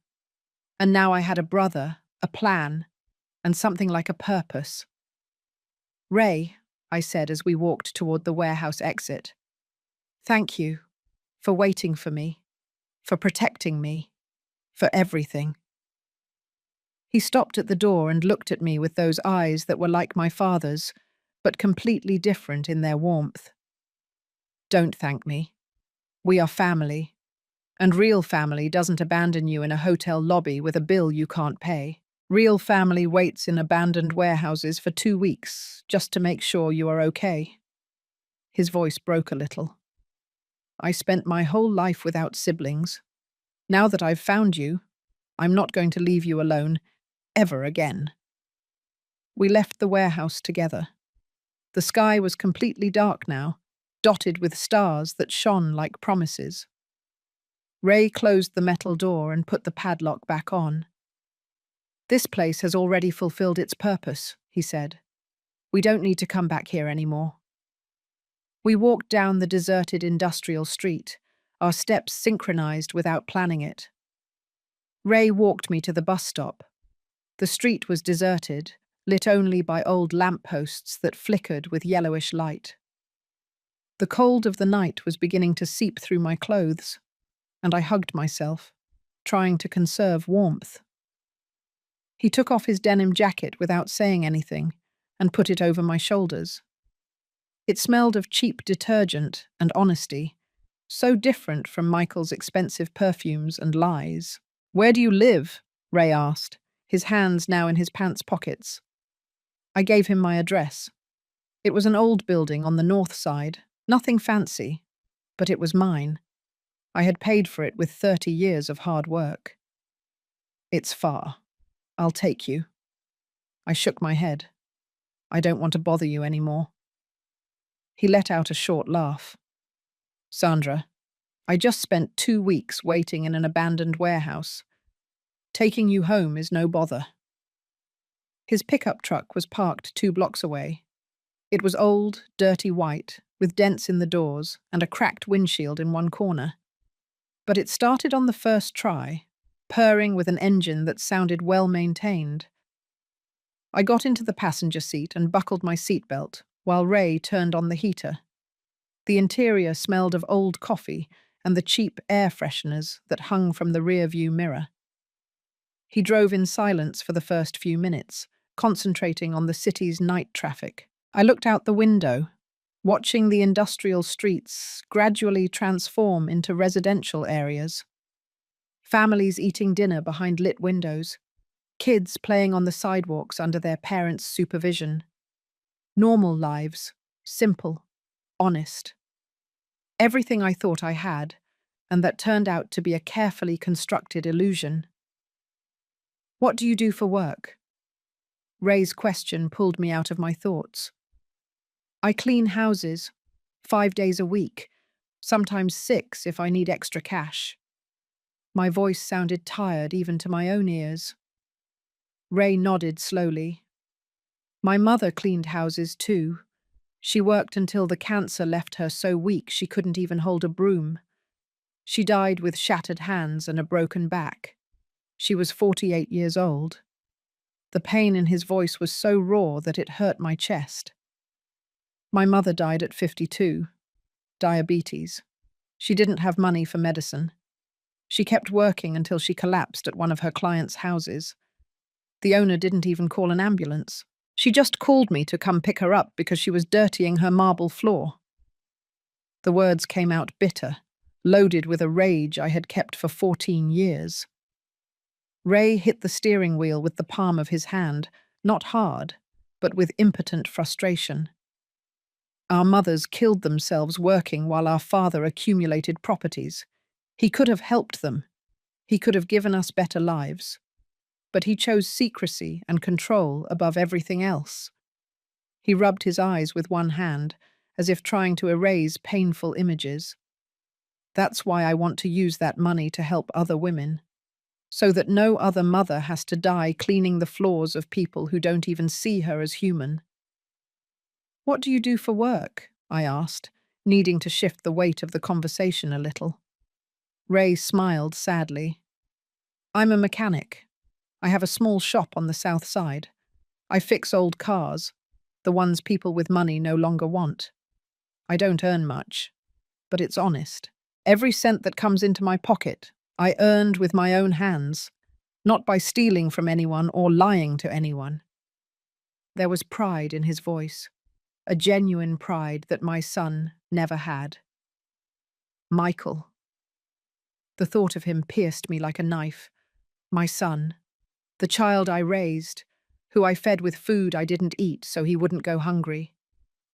And now I had a brother, a plan, and something like a purpose. Ray, I said as we walked toward the warehouse exit. Thank you for waiting for me, for protecting me, for everything. He stopped at the door and looked at me with those eyes that were like my father's, but completely different in their warmth. Don't thank me. We are family. And real family doesn't abandon you in a hotel lobby with a bill you can't pay. Real family waits in abandoned warehouses for 2 weeks just to make sure you are okay. His voice broke a little. I spent my whole life without siblings. Now that I've found you, I'm not going to leave you alone, ever again. We left the warehouse together. The sky was completely dark now, dotted with stars that shone like promises. Ray closed the metal door and put the padlock back on. This place has already fulfilled its purpose, he said. We don't need to come back here anymore. We walked down the deserted industrial street, our steps synchronized without planning it. Ray walked me to the bus stop. The street was deserted, lit only by old lampposts that flickered with yellowish light. The cold of the night was beginning to seep through my clothes, and I hugged myself, trying to conserve warmth. He took off his denim jacket without saying anything, and put it over my shoulders. It smelled of cheap detergent and honesty, so different from Michael's expensive perfumes and lies. "Where do you live?" Ray asked, his hands now in his pants pockets. I gave him my address. It was an old building on the north side, nothing fancy, but it was mine. I had paid for it with 30 years of hard work. "It's far. I'll take you." I shook my head. "I don't want to bother you anymore." He let out a short laugh. "Sandra, I just spent 2 weeks waiting in an abandoned warehouse. Taking you home is no bother." His pickup truck was parked 2 blocks away. It was old, dirty white, with dents in the doors and a cracked windshield in one corner. But it started on the first try, purring with an engine that sounded well maintained. I got into the passenger seat and buckled my seatbelt, while Ray turned on the heater. The interior smelled of old coffee and the cheap air fresheners that hung from the rear-view mirror. He drove in silence for the first few minutes, concentrating on the city's night traffic. I looked out the window, watching the industrial streets gradually transform into residential areas. Families eating dinner behind lit windows, kids playing on the sidewalks under their parents' supervision. Normal lives, simple, honest. Everything I thought I had, and that turned out to be a carefully constructed illusion. "What do you do for work?" Ray's question pulled me out of my thoughts. "I clean houses, 5 days a week, sometimes 6 if I need extra cash." My voice sounded tired even to my own ears. Ray nodded slowly. "My mother cleaned houses too. She worked until the cancer left her so weak she couldn't even hold a broom. She died with shattered hands and a broken back. She was 48 years old." The pain in his voice was so raw that it hurt my chest. "My mother died at 52. Diabetes. She didn't have money for medicine. She kept working until she collapsed at one of her clients' houses. The owner didn't even call an ambulance. She just called me to come pick her up because she was dirtying her marble floor." The words came out bitter, loaded with a rage I had kept for 14 years. Ray hit the steering wheel with the palm of his hand, not hard, but with impotent frustration. "Our mothers killed themselves working while our father accumulated properties. He could have helped them. He could have given us better lives. But he chose secrecy and control above everything else." He rubbed his eyes with one hand, as if trying to erase painful images. "That's why I want to use that money to help other women, so that no other mother has to die cleaning the floors of people who don't even see her as human." "What do you do for work?" I asked, needing to shift the weight of the conversation a little. Ray smiled sadly. "I'm a mechanic. I have a small shop on the south side. I fix old cars, the ones people with money no longer want. I don't earn much, but it's honest. Every cent that comes into my pocket, I earned with my own hands, not by stealing from anyone or lying to anyone." There was pride in his voice, a genuine pride that my son never had. Michael. The thought of him pierced me like a knife. My son. The child I raised, who I fed with food I didn't eat so he wouldn't go hungry.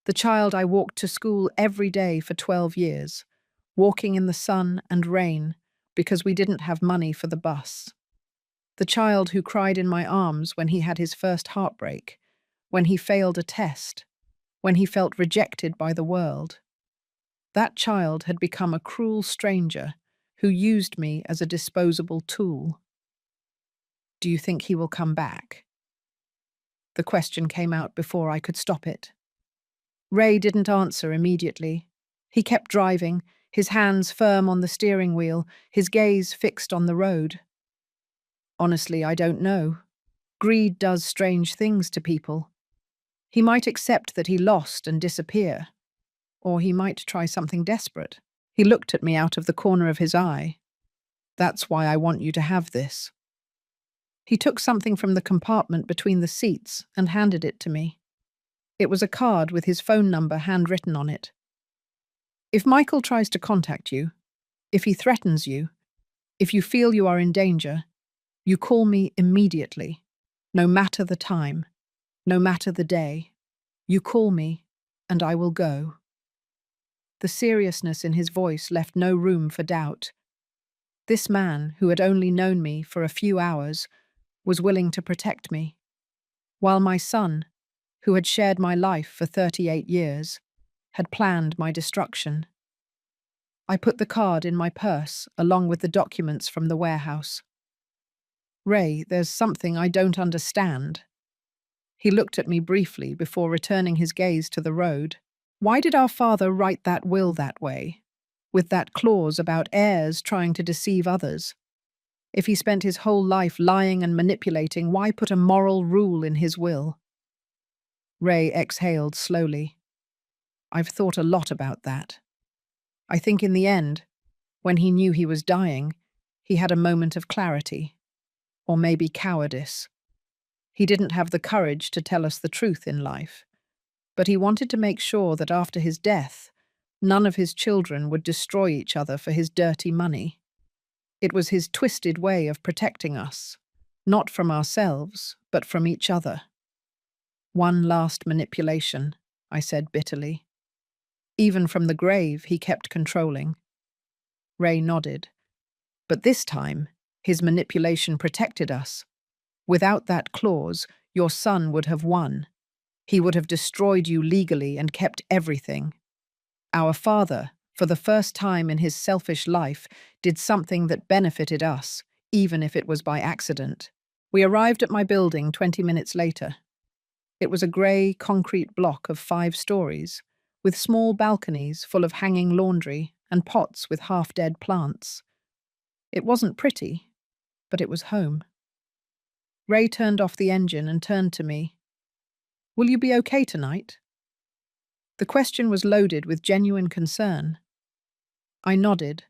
The child I walked to school every day for 12 years, walking in the sun and rain because we didn't have money for the bus. The child who cried in my arms when he had his first heartbreak, when he failed a test, when he felt rejected by the world. That child had become a cruel stranger who used me as a disposable tool. "Do you think he will come back?" The question came out before I could stop it. Ray didn't answer immediately. He kept driving, his hands firm on the steering wheel, his gaze fixed on the road. "Honestly, I don't know. Greed does strange things to people. He might accept that he lost and disappear, or he might try something desperate." He looked at me out of the corner of his eye. "That's why I want you to have this." He took something from the compartment between the seats and handed it to me. It was a card with his phone number handwritten on it. If Michael tries to contact you, if he threatens you, if you feel you are in danger, you call me immediately, no matter the time, no matter the day. You call me, and I will go. The seriousness in his voice left no room for doubt. This man, who had only known me for a few hours, was willing to protect me, while my son, who had shared my life for 38 years, had planned my destruction. I put the card in my purse along with the documents from the warehouse. Ray, there's something I don't understand. He looked at me briefly before returning his gaze to the road. Why did our father write that will that way, with that clause about heirs trying to deceive others? If he spent his whole life lying and manipulating, why put a moral rule in his will? Ray exhaled slowly. I've thought a lot about that. I think in the end, when he knew he was dying, he had a moment of clarity, or maybe cowardice. He didn't have the courage to tell us the truth in life, but he wanted to make sure that after his death, none of his children would destroy each other for his dirty money. It was his twisted way of protecting us, not from ourselves, but from each other. One last manipulation, I said bitterly. Even from the grave, he kept controlling. Ray nodded. But this time, his manipulation protected us. Without that clause, your son would have won. He would have destroyed you legally and kept everything. Our father, for the first time in his selfish life, did something that benefited us, even if it was by accident. We arrived at my building 20 minutes later. It was a grey, concrete block of 5 stories, with small balconies full of hanging laundry and pots with half-dead plants. It wasn't pretty, but it was home. Ray turned off the engine and turned to me. Will you be okay tonight? The question was loaded with genuine concern. I nodded,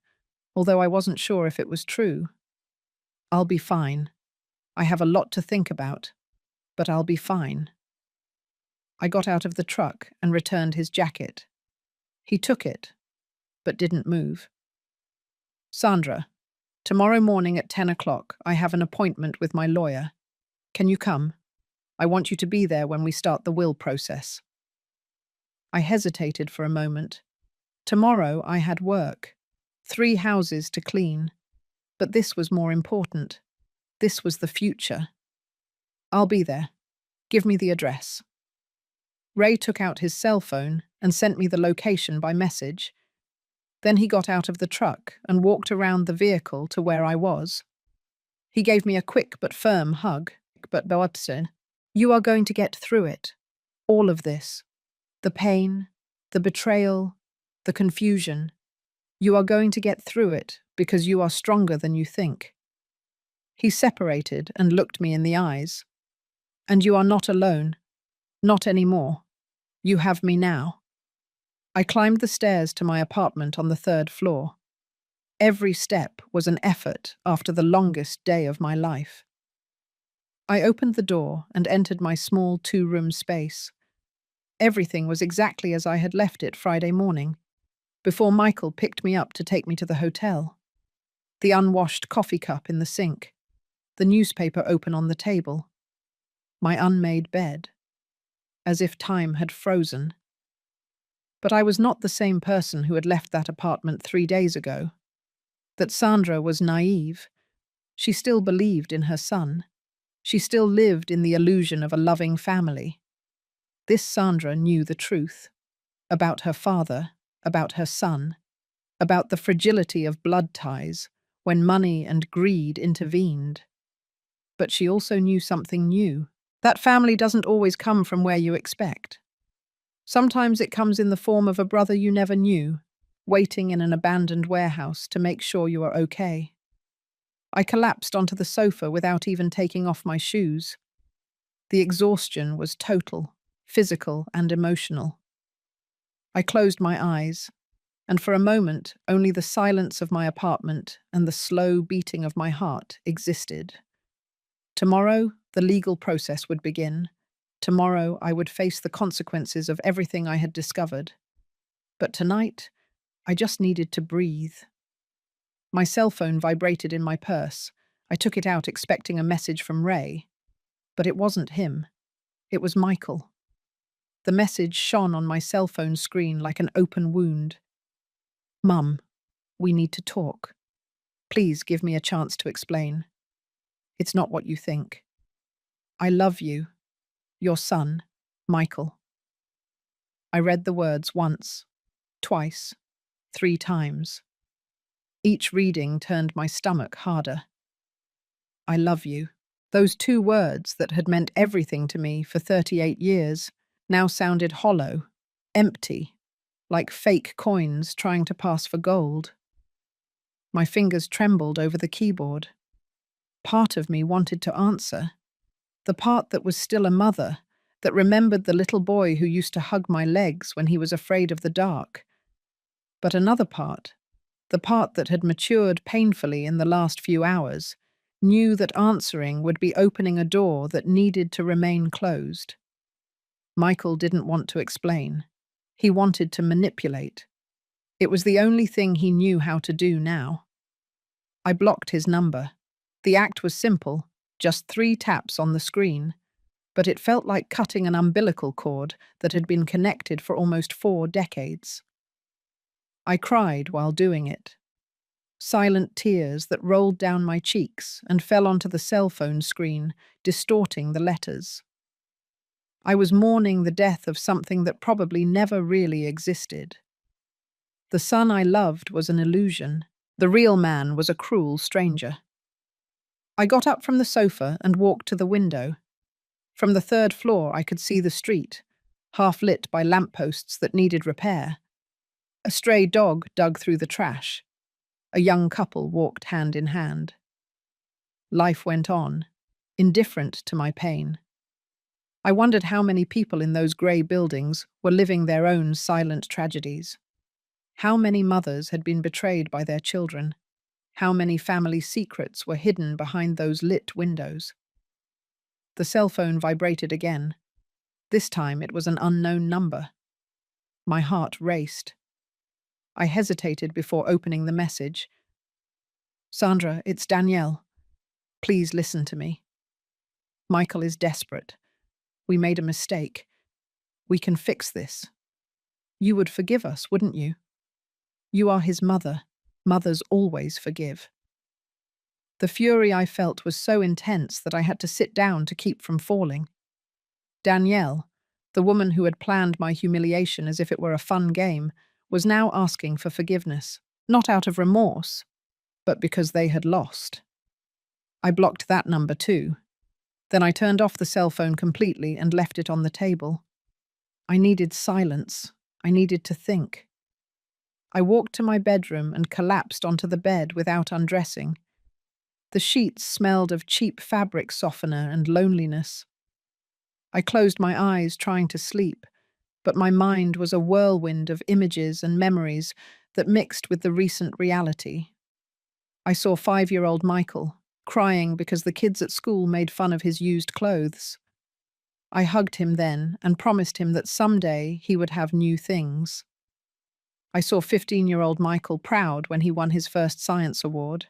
although I wasn't sure if it was true. I'll be fine. I have a lot to think about, but I'll be fine. I got out of the truck and returned his jacket. He took it, but didn't move. Sandra, tomorrow morning at 10 o'clock, I have an appointment with my lawyer. Can you come? I want you to be there when we start the will process. I hesitated for a moment. Tomorrow I had work, 3 houses to clean. But this was more important. This was the future. I'll be there. Give me the address. Ray took out his cell phone and sent me the location by message. Then he got out of the truck and walked around the vehicle to where I was. He gave me a quick but firm hug. But Boatsen, you are going to get through it. All of this. The pain, the betrayal, the confusion. You are going to get through it because you are stronger than you think. He separated and looked me in the eyes. And you are not alone. Not anymore. You have me now. I climbed the stairs to my apartment on the 3rd floor. Every step was an effort after the longest day of my life. I opened the door and entered my small 2-room space. Everything was exactly as I had left it Friday morning, before Michael picked me up to take me to the hotel. The unwashed coffee cup in the sink, the newspaper open on the table, my unmade bed, as if time had frozen. But I was not the same person who had left that apartment 3 days ago. That Sandra was naive. She still believed in her son. She still lived in the illusion of a loving family. This Sandra knew the truth. About her father, about her son, about the fragility of blood ties when money and greed intervened. But she also knew something new. That family doesn't always come from where you expect. Sometimes it comes in the form of a brother you never knew, waiting in an abandoned warehouse to make sure you are okay. I collapsed onto the sofa without even taking off my shoes. The exhaustion was total, physical and emotional. I closed my eyes, and for a moment only the silence of my apartment and the slow beating of my heart existed. Tomorrow, the legal process would begin, Tomorrow I would face the consequences of everything I had discovered. But tonight, I just needed to breathe. My cell phone vibrated in my purse. I took it out expecting a message from Ray. But it wasn't him. It was Michael. The message shone on my cell phone screen like an open wound. Mum, we need to talk. Please give me a chance to explain. It's not what you think. I love you. Your son, Michael. I read the words once, twice, 3 times. Each reading turned my stomach harder. I love you. Those 2 words that had meant everything to me for 38 years now sounded hollow, empty, like fake coins trying to pass for gold. My fingers trembled over the keyboard. Part of me wanted to answer. The part that was still a mother, that remembered the little boy who used to hug my legs when he was afraid of the dark. But another part, the part that had matured painfully in the last few hours, knew that answering would be opening a door that needed to remain closed. Michael didn't want to explain. He wanted to manipulate. It was the only thing he knew how to do now. I blocked his number. The act was simple, just 3 taps on the screen, but it felt like cutting an umbilical cord that had been connected for almost 4 decades. I cried while doing it. Silent tears that rolled down my cheeks and fell onto the cell phone screen, distorting the letters. I was mourning the death of something that probably never really existed. The son I loved was an illusion. The real man was a cruel stranger. I got up from the sofa and walked to the window. From the 3rd floor I could see the street, half lit by lampposts that needed repair. A stray dog dug through the trash. A young couple walked hand in hand. Life went on, indifferent to my pain. I wondered how many people in those grey buildings were living their own silent tragedies. How many mothers had been betrayed by their children? How many family secrets were hidden behind those lit windows? The cell phone vibrated again. This time it was an unknown number. My heart raced. I hesitated before opening the message. Sandra, it's Danielle. Please listen to me. Michael is desperate. We made a mistake. We can fix this. You would forgive us, wouldn't you? You are his mother. Mothers always forgive. The fury I felt was so intense that I had to sit down to keep from falling. Danielle, the woman who had planned my humiliation as if it were a fun game, was now asking for forgiveness, not out of remorse, but because they had lost. I blocked that number too. Then I turned off the cell phone completely and left it on the table. I needed silence. I needed to think. I walked to my bedroom and collapsed onto the bed without undressing. The sheets smelled of cheap fabric softener and loneliness. I closed my eyes trying to sleep, but my mind was a whirlwind of images and memories that mixed with the recent reality. I saw 5-year-old Michael, crying because the kids at school made fun of his used clothes. I hugged him then and promised him that someday he would have new things. I saw 15-year-old Michael proud when he won his first science award.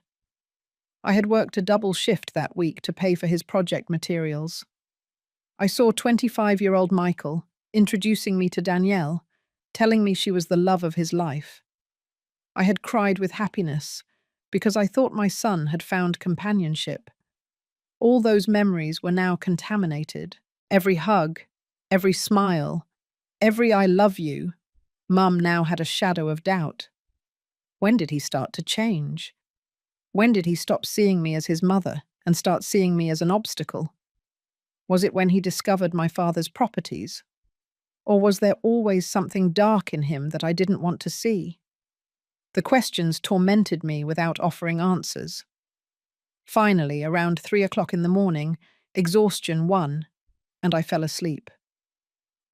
I had worked a double shift that week to pay for his project materials. I saw 25-year-old Michael introducing me to Danielle, telling me she was the love of his life. I had cried with happiness because I thought my son had found companionship. All those memories were now contaminated. Every hug, every smile, every I love you, Mum now had a shadow of doubt. When did he start to change? When did he stop seeing me as his mother and start seeing me as an obstacle? Was it when he discovered my father's properties? Or was there always something dark in him that I didn't want to see? The questions tormented me without offering answers. Finally, around 3 o'clock in the morning, exhaustion won, and I fell asleep.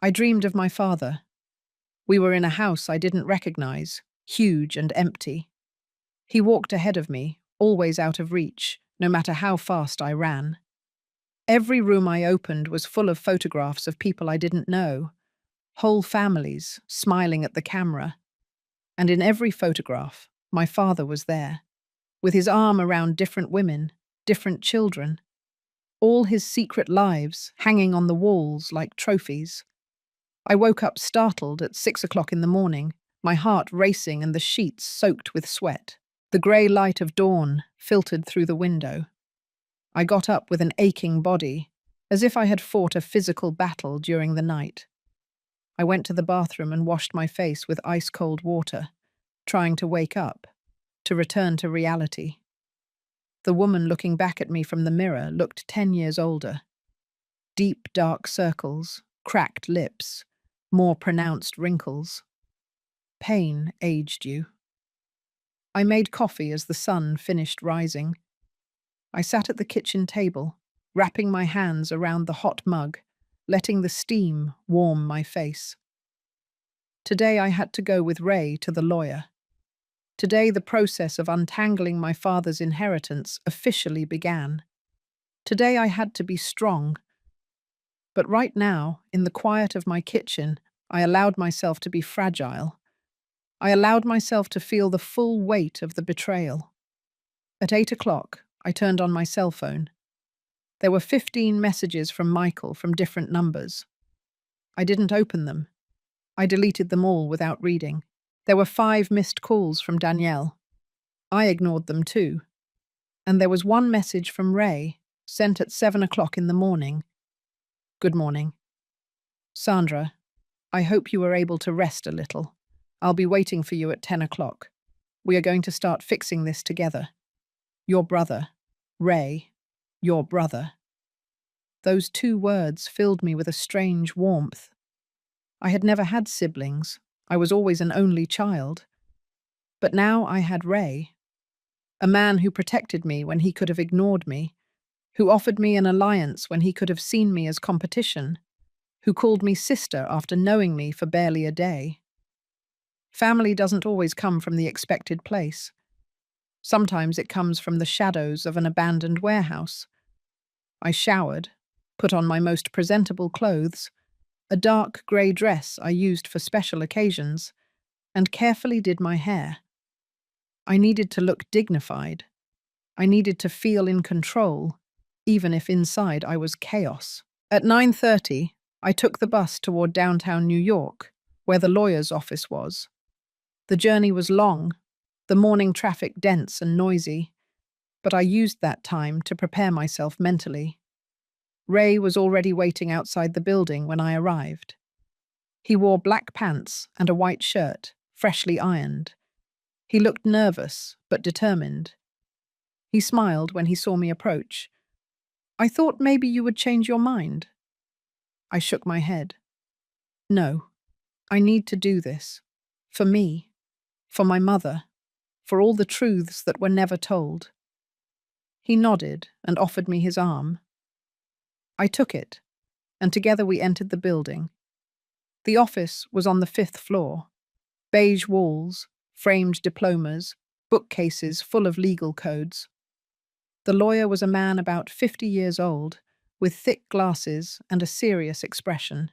I dreamed of my father. We were in a house I didn't recognize, huge and empty. He walked ahead of me, always out of reach, no matter how fast I ran. Every room I opened was full of photographs of people I didn't know, whole families smiling at the camera. And in every photograph, my father was there, with his arm around different women, different children, all his secret lives hanging on the walls like trophies. I woke up startled at 6 o'clock in the morning, my heart racing and the sheets soaked with sweat. The grey light of dawn filtered through the window. I got up with an aching body, as if I had fought a physical battle during the night. I went to the bathroom and washed my face with ice-cold water, trying to wake up, to return to reality. The woman looking back at me from the mirror looked 10 years older. Deep, dark circles, cracked lips, more pronounced wrinkles. Pain aged you. I made coffee as the sun finished rising. I sat at the kitchen table, wrapping my hands around the hot mug, letting the steam warm my face. Today I had to go with Ray to the lawyer. Today the process of untangling my father's inheritance officially began. Today I had to be strong. But right now, in the quiet of my kitchen, I allowed myself to be fragile. I allowed myself to feel the full weight of the betrayal. At 8 o'clock, I turned on my cell phone. There were 15 messages from Michael from different numbers. I didn't open them. I deleted them all without reading. There were 5 missed calls from Danielle. I ignored them too. And there was one message from Ray, sent at 7 o'clock in the morning. Good morning. Sandra, I hope you were able to rest a little. I'll be waiting for you at 10 o'clock. We are going to start fixing this together. Your brother, Ray, your brother. Those 2 words filled me with a strange warmth. I had never had siblings. I was always an only child. But now I had Ray, a man who protected me when he could have ignored me, who offered me an alliance when he could have seen me as competition, who called me sister after knowing me for barely a day. Family doesn't always come from the expected place. Sometimes it comes from the shadows of an abandoned warehouse. I showered, put on my most presentable clothes, a dark grey dress I used for special occasions, and carefully did my hair. I needed to look dignified. I needed to feel in control, even if inside I was chaos. At 9:30, I took the bus toward downtown New York, where the lawyer's office was. The journey was long, the morning traffic dense and noisy, but I used that time to prepare myself mentally. Ray was already waiting outside the building when I arrived. He wore black pants and a white shirt, freshly ironed. He looked nervous, but determined. He smiled when he saw me approach. I thought maybe you would change your mind. I shook my head. No, I need to do this. For me, for my mother, for all the truths that were never told. He nodded and offered me his arm. I took it, and together we entered the building. The office was on the 5th floor. Beige walls, framed diplomas, bookcases full of legal codes. The lawyer was a man about 50 years old, with thick glasses and a serious expression.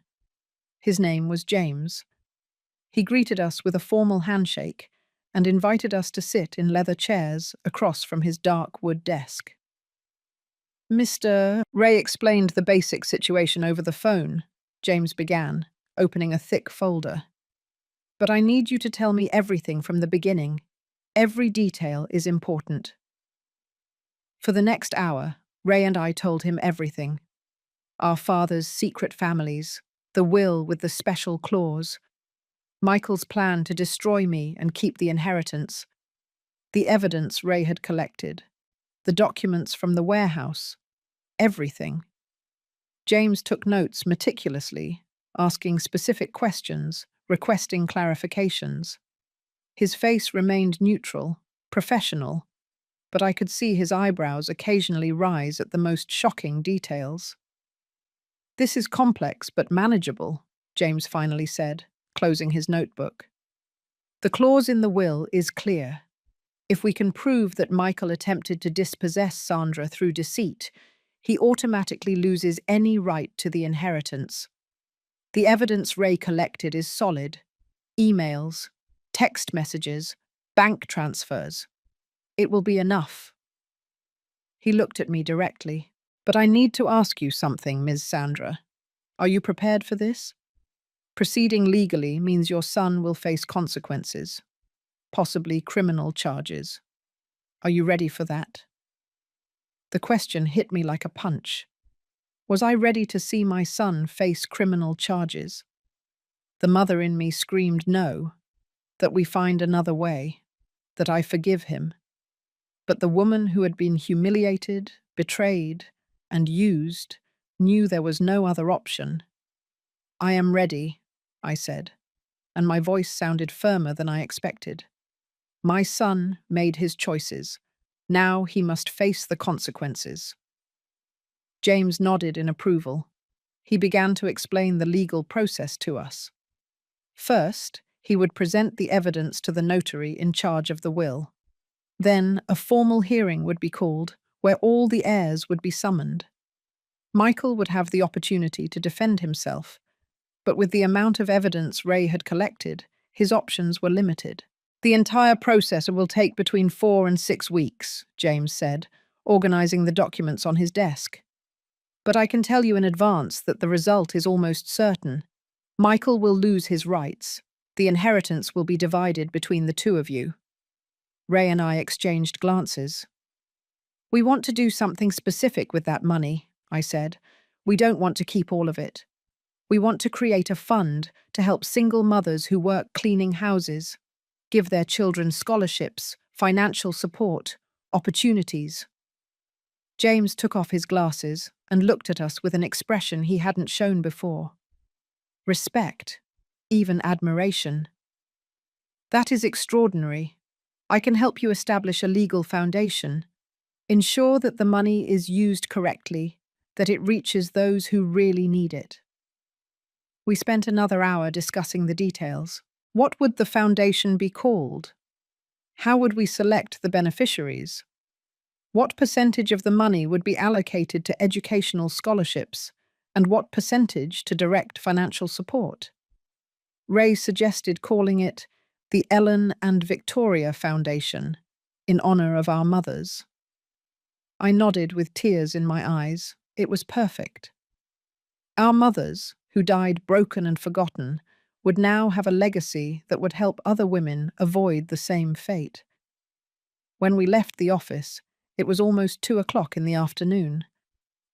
His name was James. He greeted us with a formal handshake and invited us to sit in leather chairs across from his dark wood desk. Mr. Ray explained the basic situation over the phone, James began, opening a thick folder. But I need you to tell me everything from the beginning. Every detail is important. For the next hour, Ray and I told him everything. Our father's secret families, the will with the special clause, Michael's plan to destroy me and keep the inheritance, the evidence Ray had collected, the documents from the warehouse, everything. James took notes meticulously, asking specific questions, requesting clarifications. His face remained neutral, professional, but I could see his eyebrows occasionally rise at the most shocking details. This is complex but manageable, James finally said, closing his notebook. The clause in the will is clear. If we can prove that Michael attempted to dispossess Sandra through deceit, he automatically loses any right to the inheritance. The evidence Ray collected is solid: emails, text messages, bank transfers. It will be enough. He looked at me directly. But I need to ask you something, Ms. Sandra. Are you prepared for this? Proceeding legally means your son will face consequences, possibly criminal charges. Are you ready for that? The question hit me like a punch. Was I ready to see my son face criminal charges? The mother in me screamed no, that we find another way, that I forgive him. But the woman who had been humiliated, betrayed, and used knew there was no other option. I am ready, I said, and my voice sounded firmer than I expected. My son made his choices. Now he must face the consequences. James nodded in approval. He began to explain the legal process to us. First, he would present the evidence to the notary in charge of the will. Then, a formal hearing would be called, where all the heirs would be summoned. Michael would have the opportunity to defend himself, but with the amount of evidence Ray had collected, his options were limited. The entire process will take between 4 and 6 weeks, James said, organizing the documents on his desk. But I can tell you in advance that the result is almost certain. Michael will lose his rights. The inheritance will be divided between the two of you. Ray and I exchanged glances. We want to do something specific with that money, I said. We don't want to keep all of it. We want to create a fund to help single mothers who work cleaning houses, give their children scholarships, financial support, opportunities. James took off his glasses and looked at us with an expression he hadn't shown before. Respect, even admiration. That is extraordinary. I can help you establish a legal foundation. Ensure that the money is used correctly, that it reaches those who really need it. We spent another hour discussing the details. What would the foundation be called? How would we select the beneficiaries? What percentage of the money would be allocated to educational scholarships, and what percentage to direct financial support? Ray suggested calling it the Ellen and Victoria Foundation, in honor of our mothers. I nodded with tears in my eyes. It was perfect. Our mothers, who died broken and forgotten, would now have a legacy that would help other women avoid the same fate. When we left the office, it was almost 2 o'clock in the afternoon.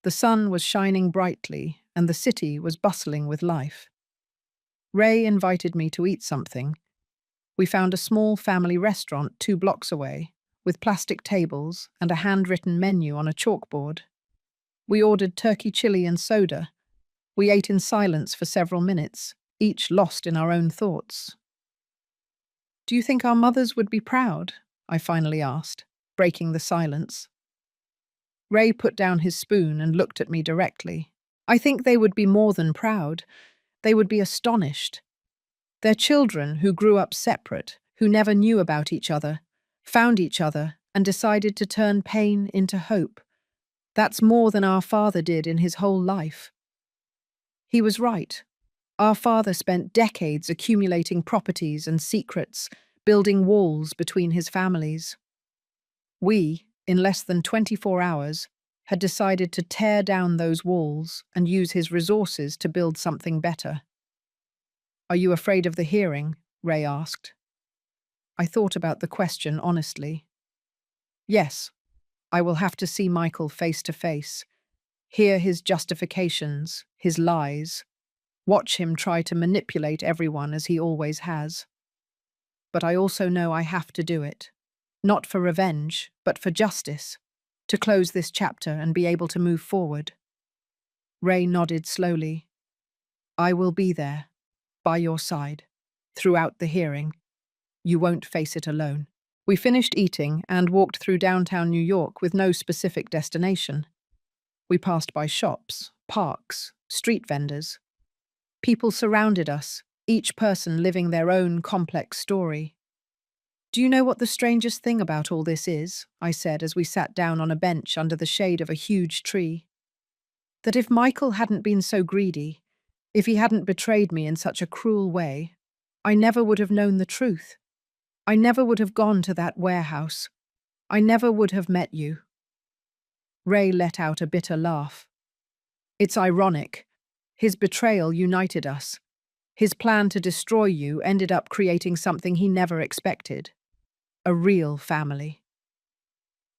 The sun was shining brightly, and the city was bustling with life. Ray invited me to eat something. We found a small family restaurant 2 blocks away, with plastic tables and a handwritten menu on a chalkboard. We ordered turkey chili and soda. We ate in silence for several minutes, each lost in our own thoughts. "Do you think our mothers would be proud?" I finally asked, breaking the silence. Ray put down his spoon and looked at me directly. "I think they would be more than proud. They would be astonished. Their children, who grew up separate, who never knew about each other, found each other and decided to turn pain into hope. That's more than our father did in his whole life." He was right. Our father spent decades accumulating properties and secrets, building walls between his families. We, in less than 24 hours, had decided to tear down those walls and use his resources to build something better. "Are you afraid of the hearing?" Ray asked. I thought about the question honestly. Yes, I will have to see Michael face to face, hear his justifications, his lies, watch him try to manipulate everyone as he always has. But I also know I have to do it. Not for revenge, but for justice, to close this chapter and be able to move forward. Ray nodded slowly. "I will be there, by your side, throughout the hearing. You won't face it alone." We finished eating and walked through downtown New York with no specific destination. We passed by shops, parks, street vendors. People surrounded us, each person living their own complex story. "Do you know what the strangest thing about all this is?" I said as we sat down on a bench under the shade of a huge tree. That if Michael hadn't been so greedy, if he hadn't betrayed me in such a cruel way, I never would have known the truth. I never would have gone to that warehouse. I never would have met you. Ray let out a bitter laugh. It's ironic. His betrayal united us. His plan to destroy you ended up creating something he never expected. A real family.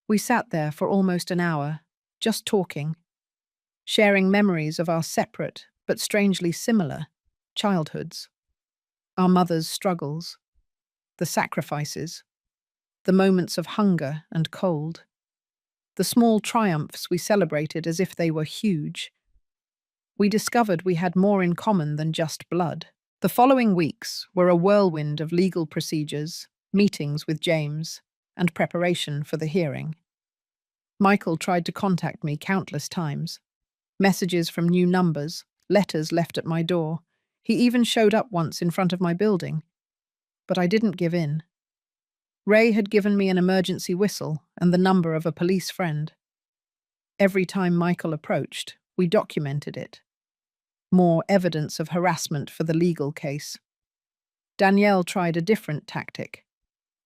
We sat there for almost an hour, just talking, sharing memories of our separate, but strangely similar, childhoods. Our mothers' struggles, the sacrifices, the moments of hunger and cold, the small triumphs we celebrated as if they were huge. We discovered we had more in common than just blood. The following weeks were a whirlwind of legal procedures, meetings with James, and preparation for the hearing. Michael tried to contact me countless times. Messages from new numbers, letters left at my door. He even showed up once in front of my building. But I didn't give in. Ray had given me an emergency whistle and the number of a police friend. Every time Michael approached, we documented it. More evidence of harassment for the legal case. Danielle tried a different tactic.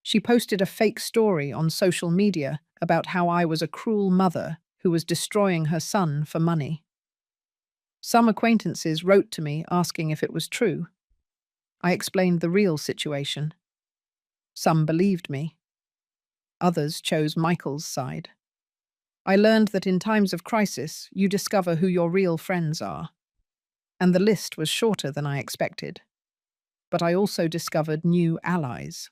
She posted a fake story on social media about how I was a cruel mother who was destroying her son for money. Some acquaintances wrote to me asking if it was true. I explained the real situation. Some believed me. Others chose Michael's side. I learned that in times of crisis, you discover who your real friends are. And the list was shorter than I expected. But I also discovered new allies.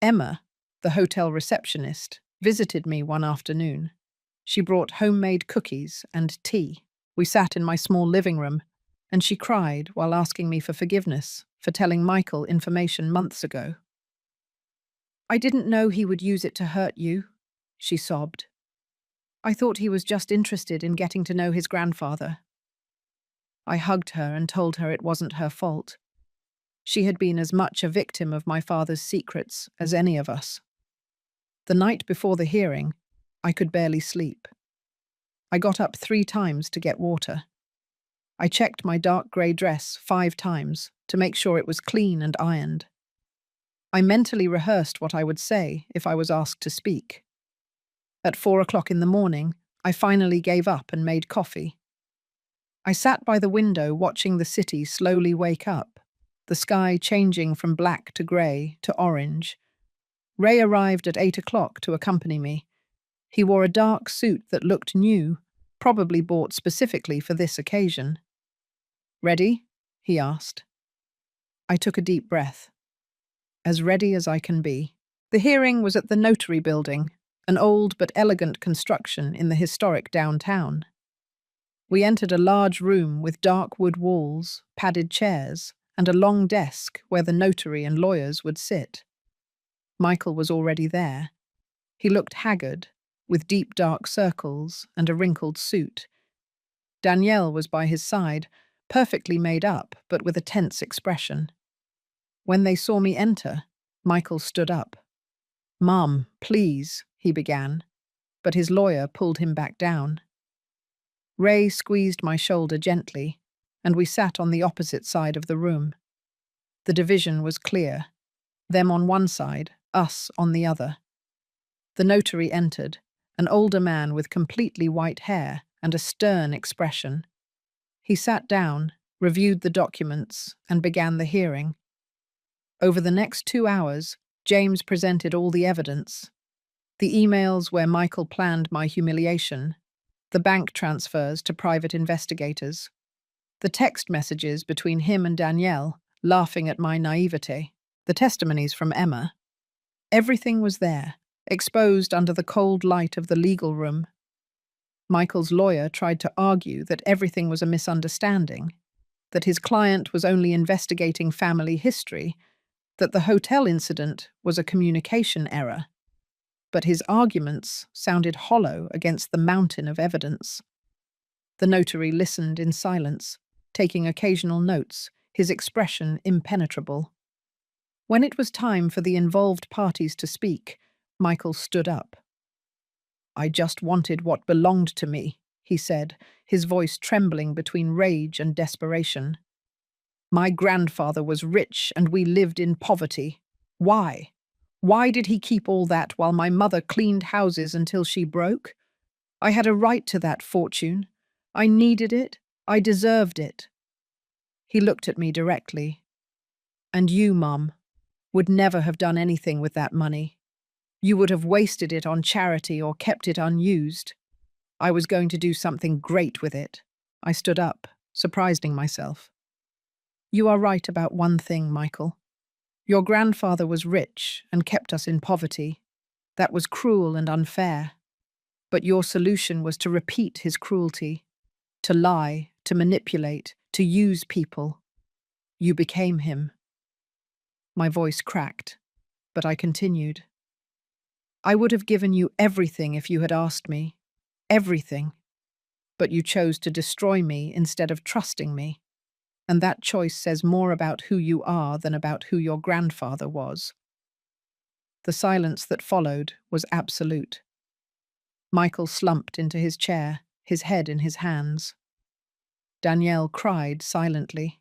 Emma, the hotel receptionist, visited me one afternoon. She brought homemade cookies and tea. We sat in my small living room, and she cried while asking me for forgiveness for telling Michael information months ago. I didn't know he would use it to hurt you, she sobbed. I thought he was just interested in getting to know his grandfather. I hugged her and told her it wasn't her fault. She had been as much a victim of my father's secrets as any of us. The night before the hearing, I could barely sleep. I got up 3 times to get water. I checked my dark grey dress 5 times to make sure it was clean and ironed. I mentally rehearsed what I would say if I was asked to speak. At 4 o'clock in the morning, I finally gave up and made coffee. I sat by the window watching the city slowly wake up, the sky changing from black to grey to orange. Ray arrived at 8 o'clock to accompany me. He wore a dark suit that looked new, probably bought specifically for this occasion. "Ready?" he asked. I took a deep breath. As ready as I can be. The hearing was at the Notary Building, an old but elegant construction in the historic downtown. We entered a large room with dark wood walls, padded chairs, and a long desk where the notary and lawyers would sit. Michael was already there. He looked haggard, with deep dark circles and a wrinkled suit. Danielle was by his side, perfectly made up, but with a tense expression. When they saw me enter, Michael stood up. "Mum, please," he began, but his lawyer pulled him back down. Ray squeezed my shoulder gently, and we sat on the opposite side of the room. The division was clear. Them on one side, us on the other. The notary entered, an older man with completely white hair and a stern expression. He sat down, reviewed the documents, and began the hearing. Over the next 2 hours, James presented all the evidence. The emails where Michael planned my humiliation, the bank transfers to private investigators, the text messages between him and Danielle, laughing at my naivete, the testimonies from Emma. Everything was there, exposed under the cold light of the legal room. Michael's lawyer tried to argue that everything was a misunderstanding, that his client was only investigating family history, that the hotel incident was a communication error. But his arguments sounded hollow against the mountain of evidence. The notary listened in silence, taking occasional notes, his expression impenetrable. When it was time for the involved parties to speak, Michael stood up. "I just wanted what belonged to me," he said, his voice trembling between rage and desperation. My grandfather was rich and we lived in poverty. Why? Why did he keep all that while my mother cleaned houses until she broke? I had a right to that fortune. I needed it. I deserved it. He looked at me directly. And you, Mum, would never have done anything with that money. You would have wasted it on charity or kept it unused. I was going to do something great with it. I stood up, surprising myself. You are right about one thing, Michael. Your grandfather was rich and kept us in poverty. That was cruel and unfair. But your solution was to repeat his cruelty, to lie, to manipulate, to use people. You became him. My voice cracked, but I continued. I would have given you everything if you had asked me. Everything. But you chose to destroy me instead of trusting me. And that choice says more about who you are than about who your grandfather was. The silence that followed was absolute. Michael slumped into his chair, his head in his hands. Danielle cried silently.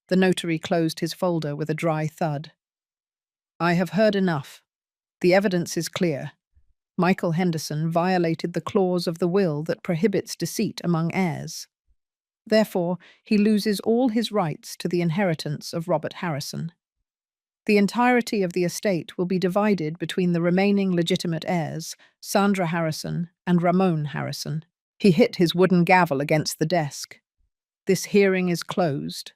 The notary closed his folder with a dry thud. I have heard enough. The evidence is clear. Michael Henderson violated the clause of the will that prohibits deceit among heirs. Therefore, he loses all his rights to the inheritance of Robert Harrison. The entirety of the estate will be divided between the remaining legitimate heirs, Sandra Harrison and Ramon Harrison. He hit his wooden gavel against the desk. This hearing is closed.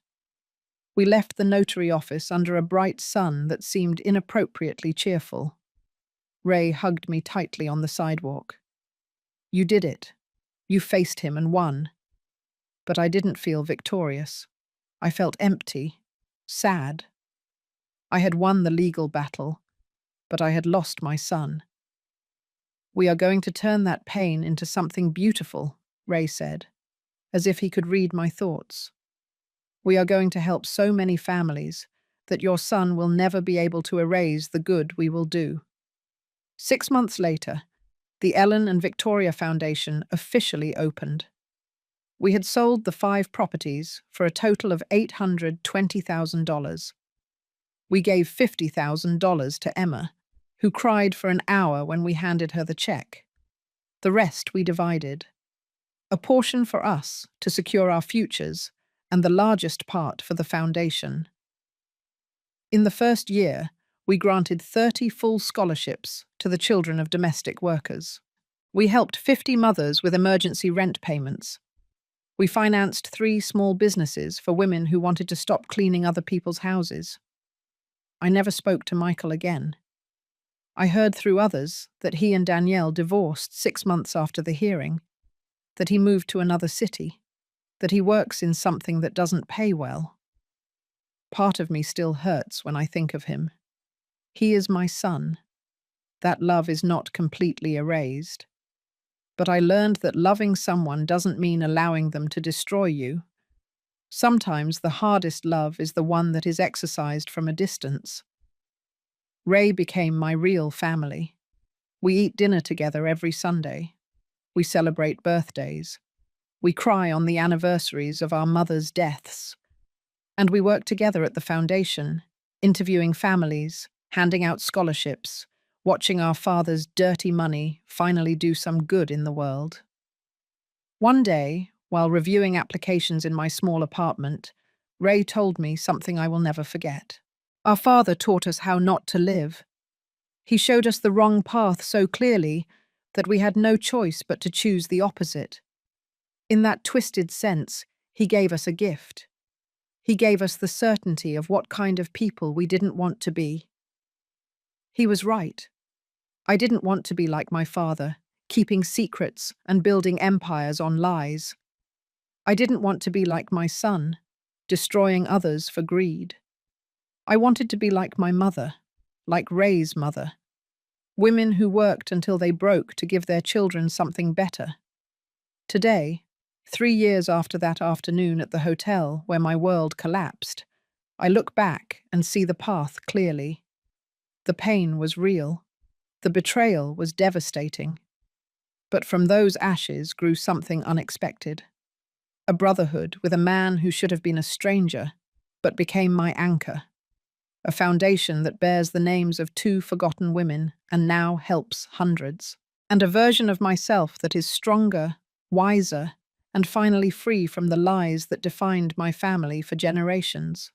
We left the notary office under a bright sun that seemed inappropriately cheerful. Ray hugged me tightly on the sidewalk. You did it. You faced him and won. But I didn't feel victorious. I felt empty, sad. I had won the legal battle, but I had lost my son. We are going to turn that pain into something beautiful, Ray said, as if he could read my thoughts. We are going to help so many families that your son will never be able to erase the good we will do. 6 months later, the Ellen and Victoria Foundation officially opened. We had sold the 5 properties for a total of $820,000. We gave $50,000 to Emma, who cried for an hour when we handed her the check. The rest we divided. A portion for us to secure our futures, and the largest part for the foundation. In the first year, we granted 30 full scholarships to the children of domestic workers. We helped 50 mothers with emergency rent payments. We financed 3 small businesses for women who wanted to stop cleaning other people's houses. I never spoke to Michael again. I heard through others that he and Danielle divorced 6 months after the hearing, that he moved to another city, that he works in something that doesn't pay well. Part of me still hurts when I think of him. He is my son. That love is not completely erased. But I learned that loving someone doesn't mean allowing them to destroy you. Sometimes the hardest love is the one that is exercised from a distance. Ray became my real family. We eat dinner together every Sunday. We celebrate birthdays. We cry on the anniversaries of our mothers' deaths. And we work together at the foundation, interviewing families, handing out scholarships, watching our father's dirty money finally do some good in the world. One day, while reviewing applications in my small apartment, Ray told me something I will never forget. Our father taught us how not to live. He showed us the wrong path so clearly that we had no choice but to choose the opposite. In that twisted sense, he gave us a gift. He gave us the certainty of what kind of people we didn't want to be. He was right. I didn't want to be like my father, keeping secrets and building empires on lies. I didn't want to be like my son, destroying others for greed. I wanted to be like my mother, like Ray's mother. Women who worked until they broke to give their children something better. Today, 3 years after that afternoon at the hotel where my world collapsed, I look back and see the path clearly. The pain was real. The betrayal was devastating. But from those ashes grew something unexpected. A brotherhood with a man who should have been a stranger, but became my anchor. A foundation that bears the names of two forgotten women and now helps hundreds. And a version of myself that is stronger, wiser, and finally free from the lies that defined my family for generations.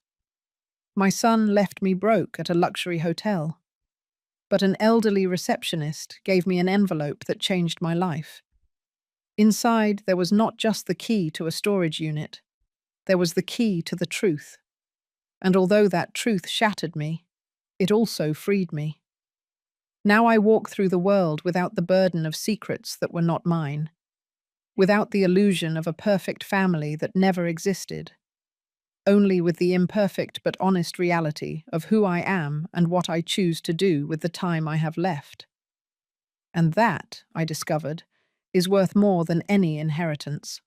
My son left me broke at a luxury hotel, but an elderly receptionist gave me an envelope that changed my life. Inside, there was not just the key to a storage unit, there was the key to the truth. And although that truth shattered me, it also freed me. Now I walk through the world without the burden of secrets that were not mine, without the illusion of a perfect family that never existed, only with the imperfect but honest reality of who I am and what I choose to do with the time I have left. And that, I discovered, is worth more than any inheritance.